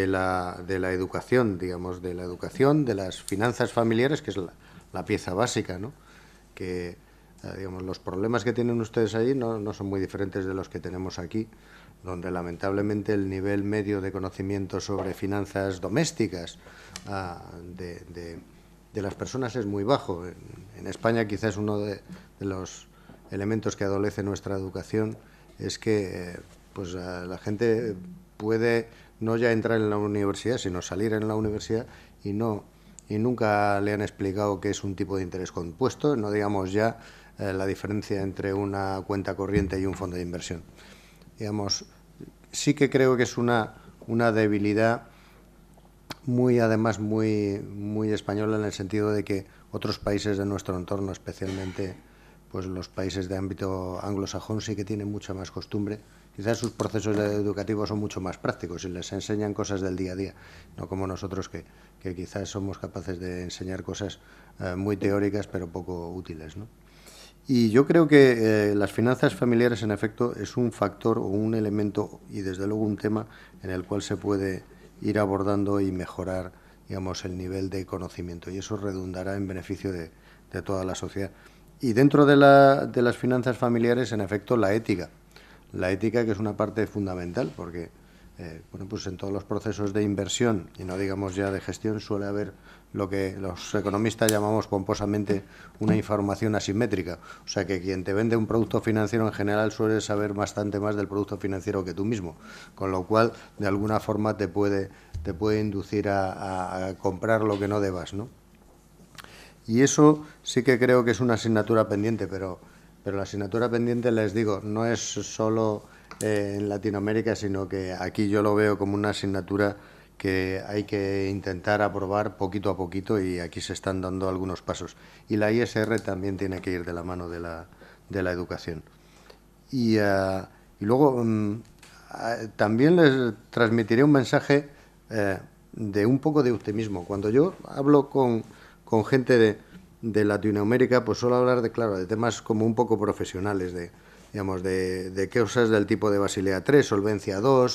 la educación, digamos, de las finanzas familiares, que es la pieza básica, ¿no? Que digamos, los problemas que tienen ustedes allí no son muy diferentes de los que tenemos aquí, donde lamentablemente el nivel medio de conocimiento sobre finanzas domésticas de las personas es muy bajo. En España quizás uno de los elementos que adolece nuestra educación es que pues la gente puede no ya entrar en la universidad, sino salir en la universidad y nunca le han explicado qué es un tipo de interés compuesto, no digamos ya la diferencia entre una cuenta corriente y un fondo de inversión. Digamos, sí que creo que es una debilidad además muy española, en el sentido de que otros países de nuestro entorno, especialmente pues los países de ámbito anglosajón, sí que tienen mucha más costumbre. Quizás sus procesos educativos son mucho más prácticos y les enseñan cosas del día a día, no como nosotros que quizás somos capaces de enseñar cosas muy teóricas pero poco útiles, ¿no? Y yo creo que las finanzas familiares, en efecto, es un factor o un elemento y, desde luego, un tema en el cual se puede ir abordando y mejorar, digamos, el nivel de conocimiento. Y eso redundará en beneficio de toda la sociedad. Y dentro de las finanzas familiares, en efecto, la ética. La ética, que es una parte fundamental, porque bueno, pues en todos los procesos de inversión, y no digamos ya de gestión, suele haber lo que los economistas llamamos pomposamente una información asimétrica. O sea, que quien te vende un producto financiero en general suele saber bastante más del producto financiero que tú mismo, con lo cual, de alguna forma, te puede inducir a comprar lo que no debas, ¿no? Y eso sí que creo que es una asignatura pendiente, pero la asignatura pendiente, les digo, no es solo en Latinoamérica, sino que aquí yo lo veo como una asignatura que hay que intentar aprobar poquito a poquito, y aquí se están dando algunos pasos. Y la ISR también tiene que ir de la mano de la educación. Y luego también les transmitiré un mensaje de un poco de optimismo. Cuando yo hablo con gente de Latinoamérica, pues suelo hablar de temas como un poco profesionales, de cosas del tipo de Basilea III, Solvencia II,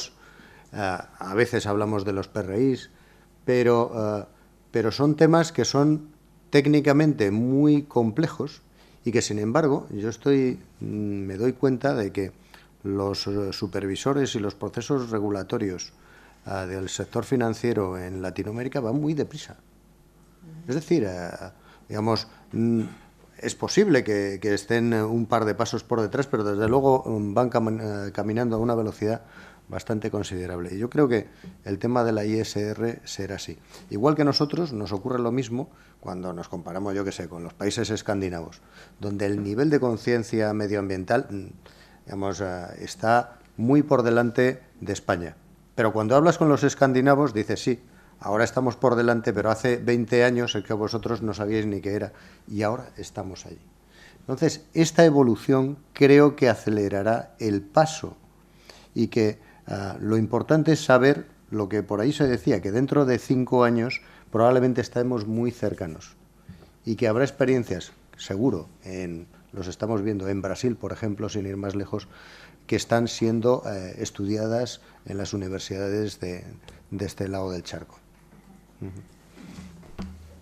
a veces hablamos de los PRIs, pero son temas que son técnicamente muy complejos y que, sin embargo, me doy cuenta de que los supervisores y los procesos regulatorios del sector financiero en Latinoamérica van muy deprisa. Es decir, digamos, es posible que estén un par de pasos por detrás, pero desde luego van caminando a una velocidad bastante considerable. Y yo creo que el tema de la ISR será así. Igual que nosotros, nos ocurre lo mismo cuando nos comparamos, yo qué sé, con los países escandinavos, donde el nivel de conciencia medioambiental, digamos, está muy por delante de España. Pero cuando hablas con los escandinavos, dices, sí, ahora estamos por delante, pero hace 20 años el que vosotros no sabíais ni qué era, y ahora estamos allí. Entonces, esta evolución creo que acelerará el paso, y que lo importante es saber lo que por ahí se decía, que dentro de 5 años probablemente estemos muy cercanos, y que habrá experiencias, seguro, los estamos viendo en Brasil, por ejemplo, sin ir más lejos, que están siendo estudiadas en las universidades de este lado del charco.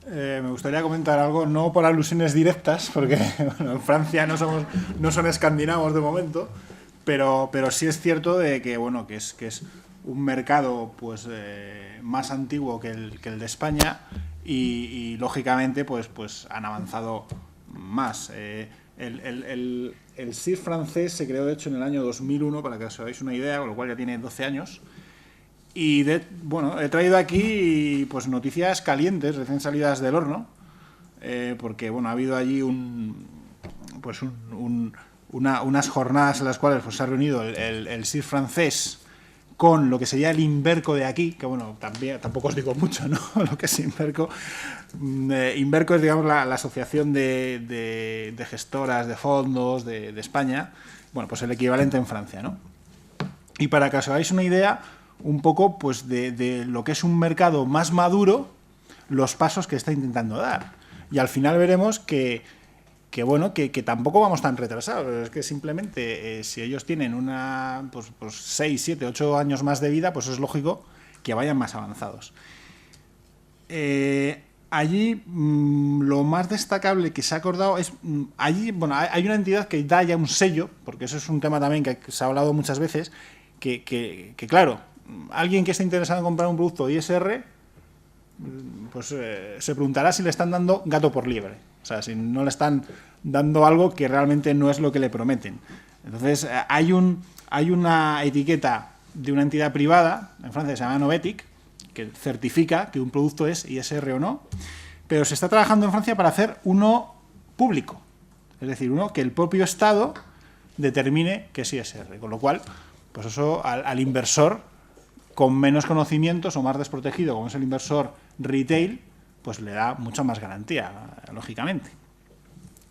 Me gustaría comentar algo, no por alusiones directas, porque bueno, en Francia no son escandinavos de momento, pero sí es cierto de que bueno, que es un mercado pues más antiguo que el de España, y lógicamente pues han avanzado más. El CIF francés se creó de hecho en el año 2001, para que os hagáis una idea, con lo cual ya tiene 12 años. Y bueno, he traído aquí pues noticias calientes, recién salidas del horno, porque bueno, ha habido allí unas jornadas en las cuales pues, se ha reunido el CIF francés con lo que sería el Inverco de aquí, que bueno, tampoco os digo mucho, ¿no? Lo que es Inverco. Inverco es, digamos, la asociación de gestoras de fondos de España, bueno, pues el equivalente en Francia, ¿no? Y para que os hagáis una idea, un poco pues de lo que es un mercado más maduro, los pasos que está intentando dar. Y al final veremos que bueno, que tampoco vamos tan retrasados. Es que simplemente si ellos tienen pues 6, 7, 8 años más de vida, pues es lógico que vayan más avanzados. allí lo más destacable que se ha acordado es, allí, bueno, hay una entidad que da ya un sello, porque eso es un tema también que se ha hablado muchas veces, que claro, alguien que esté interesado en comprar un producto ISR, pues se preguntará si le están dando gato por liebre, o sea, si no le están dando algo que realmente no es lo que le prometen. Entonces, hay una etiqueta de una entidad privada en Francia que se llama Novetic, que certifica que un producto es ISR o no, pero se está trabajando en Francia para hacer uno público, es decir, uno que el propio Estado determine que es ISR, con lo cual, pues eso al inversor con menos conocimientos o más desprotegido, como es el inversor retail, pues le da mucha más garantía, lógicamente.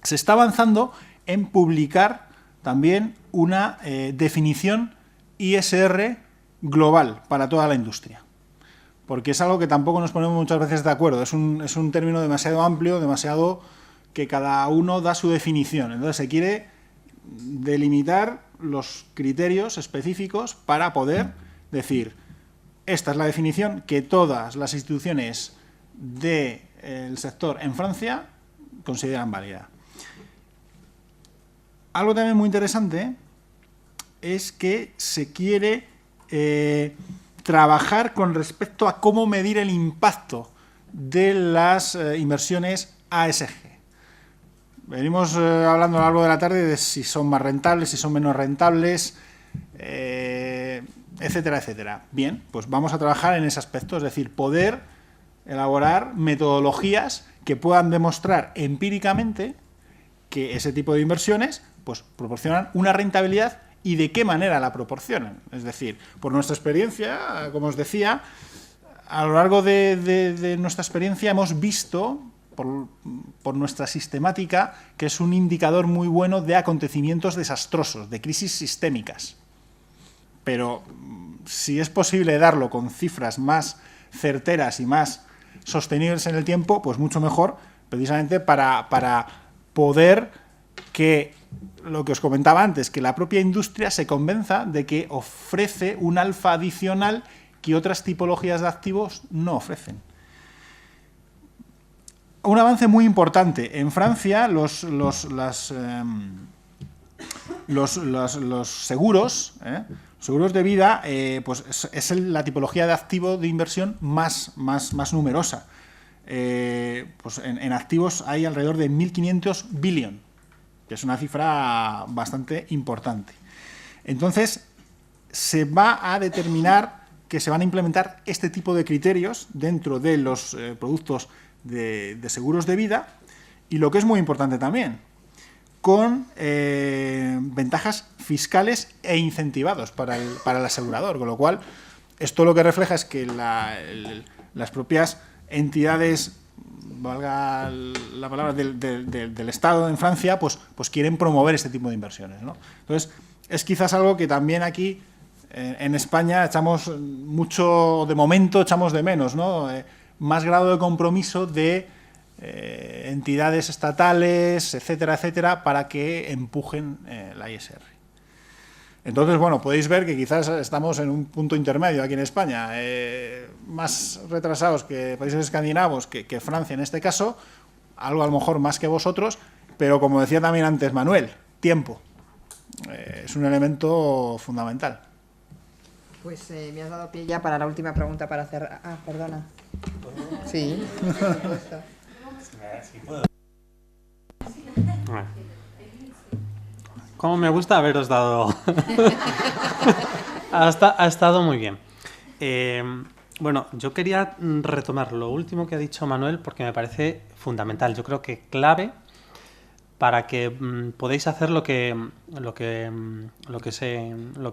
Se está avanzando en publicar también una definición ISR global para toda la industria, porque es algo que tampoco nos ponemos muchas veces de acuerdo, es un término demasiado amplio, demasiado que cada uno da su definición, entonces se quiere delimitar los criterios específicos para poder decir, esta es la definición que todas las instituciones del sector en Francia consideran válida. Algo también muy interesante es que se quiere trabajar con respecto a cómo medir el impacto de las inversiones ASG. Venimos hablando a lo largo de la tarde de si son más rentables, si son menos rentables, etcétera, etcétera. Bien, pues vamos a trabajar en ese aspecto, es decir, poder elaborar metodologías que puedan demostrar empíricamente que ese tipo de inversiones pues proporcionan una rentabilidad y de qué manera la proporcionan. Es decir, por nuestra experiencia, como os decía, a lo largo de nuestra experiencia hemos visto, por nuestra sistemática, que es un indicador muy bueno de acontecimientos desastrosos, de crisis sistémicas. Pero si es posible darlo con cifras más certeras y más sostenibles en el tiempo, pues mucho mejor, precisamente para poder que, lo que os comentaba antes, que la propia industria se convenza de que ofrece un alfa adicional que otras tipologías de activos no ofrecen. Un avance muy importante. En Francia, los seguros, seguros de vida, pues es la tipología de activo de inversión más numerosa. Pues en activos hay alrededor de 1.500 billion, que es una cifra bastante importante. Entonces, se va a determinar que se van a implementar este tipo de criterios dentro de los productos de seguros de vida, y lo que es muy importante también, con ventajas fiscales e incentivados para el asegurador, con lo cual esto lo que refleja es que las propias entidades, valga la palabra, del Estado en Francia, pues quieren promover este tipo de inversiones, ¿no? Entonces, es quizás algo que también aquí en España echamos mucho, de momento echamos de menos, ¿no? Más grado de compromiso de entidades estatales, etcétera, etcétera, para que empujen la ISR. Entonces, bueno, podéis ver que quizás estamos en un punto intermedio aquí en España, más retrasados que países escandinavos, que Francia en este caso, algo a lo mejor más que vosotros, pero como decía también antes Manuel, tiempo. Es un elemento fundamental. Pues me has dado pie ya para la última pregunta para hacer... Ah, perdona. Sí, por supuesto. Cómo me gusta haberos dado... ha estado muy bien. Bueno, yo quería retomar lo último que ha dicho Manuel porque me parece fundamental. Yo creo que clave para que podáis hacer lo que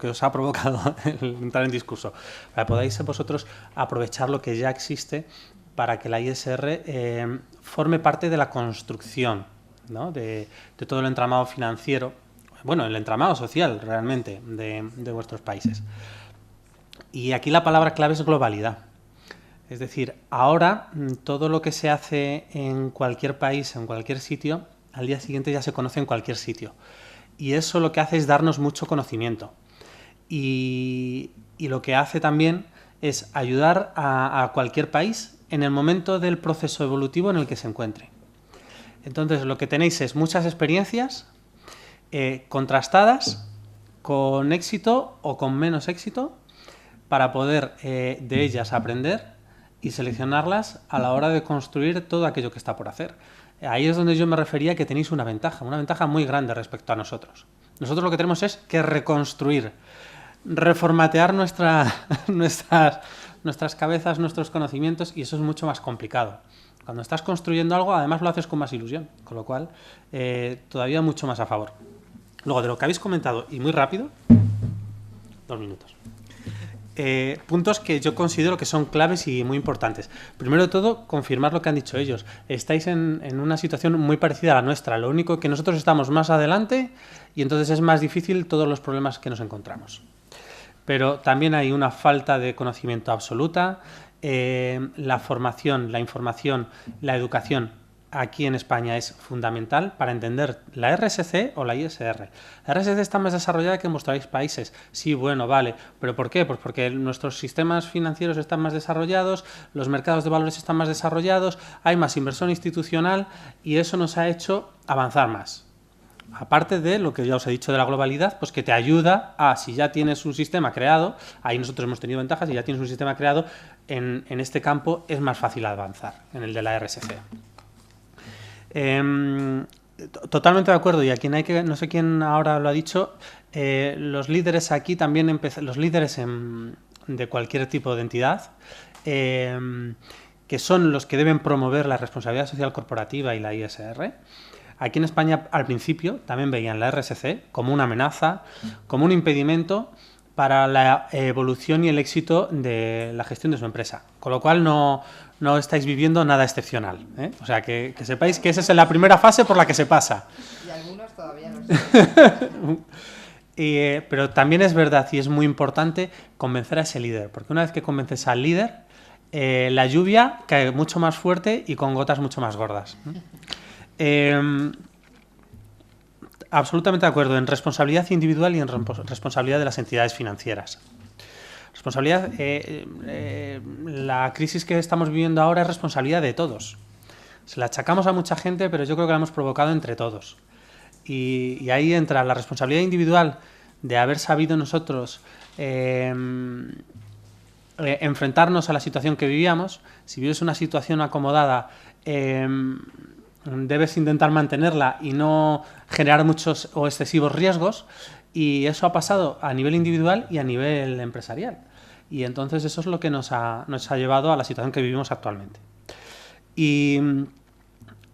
os ha provocado el entrar en discurso, para que podáis vosotros aprovechar lo que ya existe para que la ISR forme parte de la construcción, ¿no? de todo el entramado financiero, bueno, el entramado social realmente de vuestros países. Y aquí la palabra clave es globalidad. Es decir, ahora todo lo que se hace en cualquier país, en cualquier sitio, al día siguiente ya se conoce en cualquier sitio. Y eso lo que hace es darnos mucho conocimiento. Y lo que hace también es ayudar a cualquier país en el momento del proceso evolutivo en el que se encuentre. Entonces, lo que tenéis es muchas experiencias contrastadas, con éxito o con menos éxito, para poder de ellas aprender y seleccionarlas a la hora de construir todo aquello que está por hacer. Ahí es donde yo me refería que tenéis una ventaja muy grande respecto a nosotros. Nosotros lo que tenemos es que reconstruir, reformatear nuestras cabezas, nuestros conocimientos, y eso es mucho más complicado. Cuando estás construyendo algo, además lo haces con más ilusión, con lo cual todavía mucho más a favor. Luego, de lo que habéis comentado, y muy rápido, 2 minutos. Puntos que yo considero que son claves y muy importantes. Primero de todo, confirmar lo que han dicho ellos. Estáis en una situación muy parecida a la nuestra. Lo único que nosotros estamos más adelante y entonces es más difícil todos los problemas que nos encontramos. Pero también hay una falta de conocimiento absoluta. La formación, la información, la educación aquí en España es fundamental para entender la RSC o la ISR. La RSC está más desarrollada que en vuestros países. Sí, bueno, vale. ¿Pero por qué? Pues porque nuestros sistemas financieros están más desarrollados, los mercados de valores están más desarrollados, hay más inversión institucional y eso nos ha hecho avanzar más. Aparte de lo que ya os he dicho de la globalidad, pues que te ayuda a, si ya tienes un sistema creado, ahí nosotros hemos tenido ventajas, si ya tienes un sistema creado, en este campo es más fácil avanzar, en el de la RSC. Totalmente de acuerdo, y aquí no sé quién ahora lo ha dicho, los líderes aquí también, los líderes de cualquier tipo de entidad, que son los que deben promover la responsabilidad social corporativa y la ISR, aquí en España al principio también veían la RSC como una amenaza, como un impedimento para la evolución y el éxito de la gestión de su empresa. Con lo cual no estáis viviendo nada excepcional, ¿eh? O sea, que sepáis que esa es la primera fase por la que se pasa. Y algunos todavía no saben. Pero también es verdad y es muy importante convencer a ese líder, porque una vez que convences al líder, la lluvia cae mucho más fuerte y con gotas mucho más gordas. Absolutamente de acuerdo en responsabilidad individual y en responsabilidad de las entidades financieras. Responsabilidad, la crisis que estamos viviendo ahora es responsabilidad de todos. Se la achacamos a mucha gente, pero yo creo que la hemos provocado entre todos. Y ahí entra la responsabilidad individual de haber sabido nosotros enfrentarnos a la situación que vivíamos. Si vives una situación acomodada, debes intentar mantenerla y no generar muchos o excesivos riesgos, y eso ha pasado a nivel individual y a nivel empresarial. Y entonces eso es lo que nos ha llevado a la situación que vivimos actualmente. Y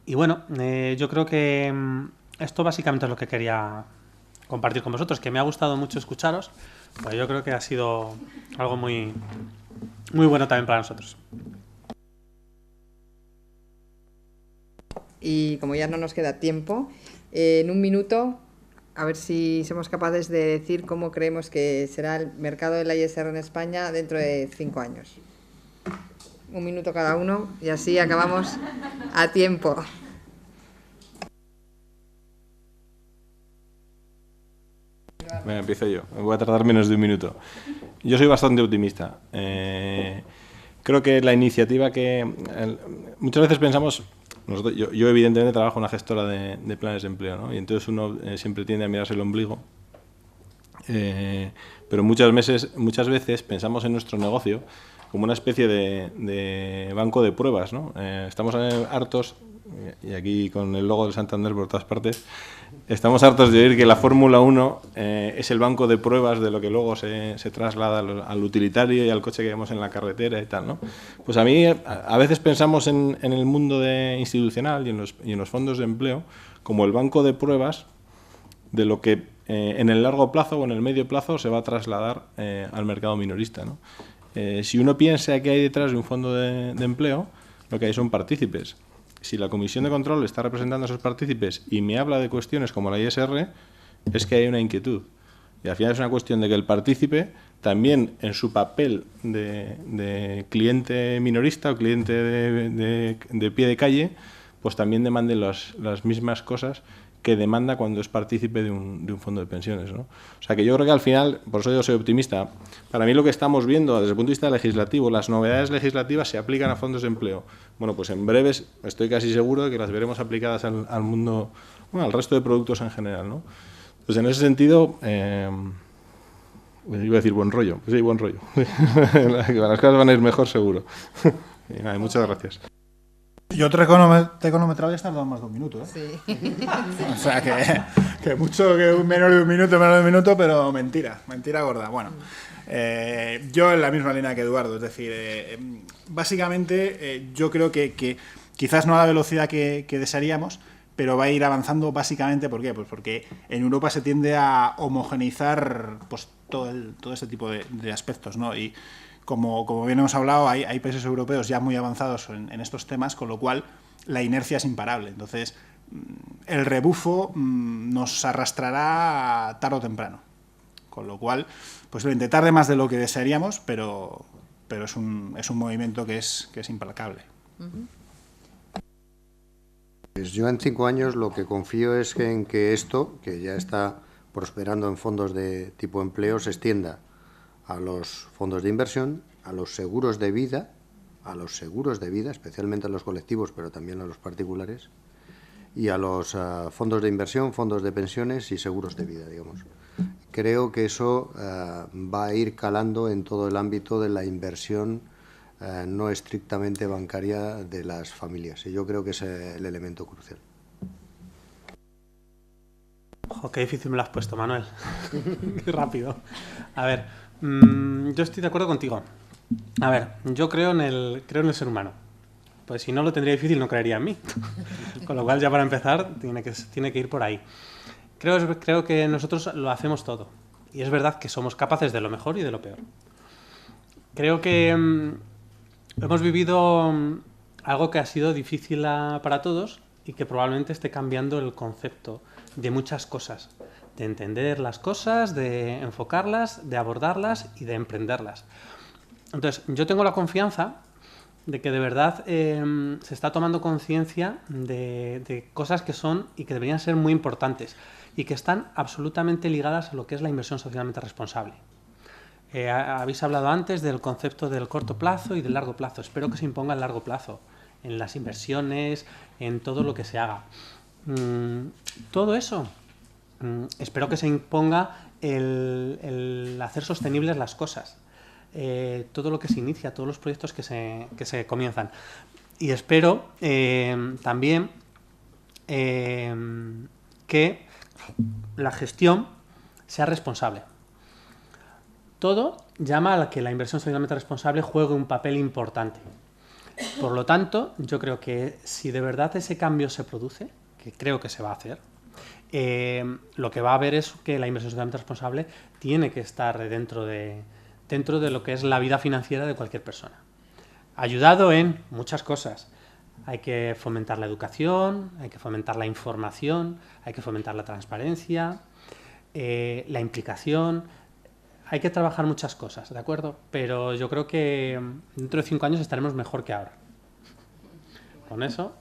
bueno, yo creo que esto básicamente es lo que quería compartir con vosotros, que me ha gustado mucho escucharos, pero yo creo que ha sido algo muy, muy bueno también para nosotros. Y como ya no nos queda tiempo, en un minuto, a ver si somos capaces de decir cómo creemos que será el mercado de la ISR en España dentro de 5 años. 1 minuto cada uno y así acabamos a tiempo. Venga, empiezo yo. Me voy a tardar menos de 1 minuto. Yo soy bastante optimista. Creo que la iniciativa muchas veces pensamos... Yo evidentemente trabajo en una gestora de planes de empleo, ¿no? Y entonces uno siempre tiende a mirarse el ombligo, pero muchas veces pensamos en nuestro negocio como una especie de banco de pruebas, ¿no? Estamos hartos, y aquí con el logo del Santander por todas partes, estamos hartos de oír que la Fórmula 1 es el banco de pruebas de lo que luego se traslada al utilitario y al coche que vemos en la carretera y tal, ¿no? Pues a mí a veces pensamos en el mundo institucional y en los fondos de empleo como el banco de pruebas de lo que en el largo plazo o en el medio plazo se va a trasladar al mercado minorista, ¿no? Si uno piensa que hay detrás de un fondo de empleo, lo que hay son partícipes. Si la comisión de control está representando a esos partícipes y me habla de cuestiones como la ISR, es que hay una inquietud. Y al final es una cuestión de que el partícipe también en su papel de cliente minorista o cliente de pie de calle, pues también demande las mismas cosas que demanda cuando es partícipe de un fondo de pensiones, ¿no? O sea que yo creo que al final, por eso yo soy optimista, para mí lo que estamos viendo desde el punto de vista legislativo, las novedades legislativas se aplican a fondos de empleo. Bueno, pues en breves estoy casi seguro de que las veremos aplicadas al mundo, bueno, al resto de productos en general, ¿no? Entonces, en ese sentido, iba a decir buen rollo, pues sí, buen rollo. Las cosas van a ir mejor seguro. Y nada, muchas gracias. Yo te he cronometrado y has tardado más de un minuto, ¿eh? Sí. O sea, que mucho, que menos de un minuto, pero mentira gorda. Bueno, yo en la misma línea que Eduardo, es decir, básicamente yo creo que quizás no a la velocidad que desearíamos, pero va a ir avanzando básicamente, ¿por qué? Pues porque en Europa se tiende a homogeneizar pues todo este tipo de aspectos, ¿no? Y como bien hemos hablado, hay países europeos ya muy avanzados en estos temas, con lo cual la inercia es imparable. Entonces, el rebufo nos arrastrará tarde o temprano. Con lo cual, pues lo tarde más de lo que desearíamos, pero es un movimiento que es implacable. Pues yo en 5 años lo que confío es en que esto, que ya está prosperando en fondos de tipo empleo, se extienda a los fondos de inversión, a los seguros de vida, especialmente a los colectivos, pero también a los particulares, y a los fondos de inversión, fondos de pensiones y seguros de vida, digamos. Creo que eso va a ir calando en todo el ámbito de la inversión no estrictamente bancaria de las familias, y yo creo que es el elemento crucial. Ojo, qué difícil me lo has puesto, Manuel. Qué rápido. A ver, yo estoy de acuerdo contigo. A ver, yo creo en el ser humano. Pues si no lo tendría difícil, no creería en mí. Con lo cual, ya para empezar, tiene que ir por ahí. Creo que nosotros lo hacemos todo. Y es verdad que somos capaces de lo mejor y de lo peor. Creo que hemos vivido algo que ha sido difícil para todos y que probablemente esté cambiando el concepto de muchas cosas. De entender las cosas, de enfocarlas, de abordarlas y de emprenderlas. Entonces, yo tengo la confianza de que de verdad se está tomando conciencia de cosas que son y que deberían ser muy importantes y que están absolutamente ligadas a lo que es la inversión socialmente responsable. Habéis hablado antes del concepto del corto plazo y del largo plazo. Espero que se imponga el largo plazo en las inversiones, en todo lo que se haga. Todo eso, espero que se imponga el hacer sostenibles las cosas. Todo lo que se inicia, todos los proyectos que se comienzan. Y espero también que la gestión sea responsable. Todo llama a que la inversión socialmente responsable juegue un papel importante. Por lo tanto, yo creo que si de verdad ese cambio se produce, que creo que se va a hacer, lo que va a haber es que la inversión socialmente responsable tiene que estar dentro de lo que es la vida financiera de cualquier persona. Ayudado en muchas cosas. Hay que fomentar la educación, hay que fomentar la información, hay que fomentar la transparencia, la implicación. Hay que trabajar muchas cosas, ¿de acuerdo? Pero yo creo que dentro de 5 años estaremos mejor que ahora. Con eso...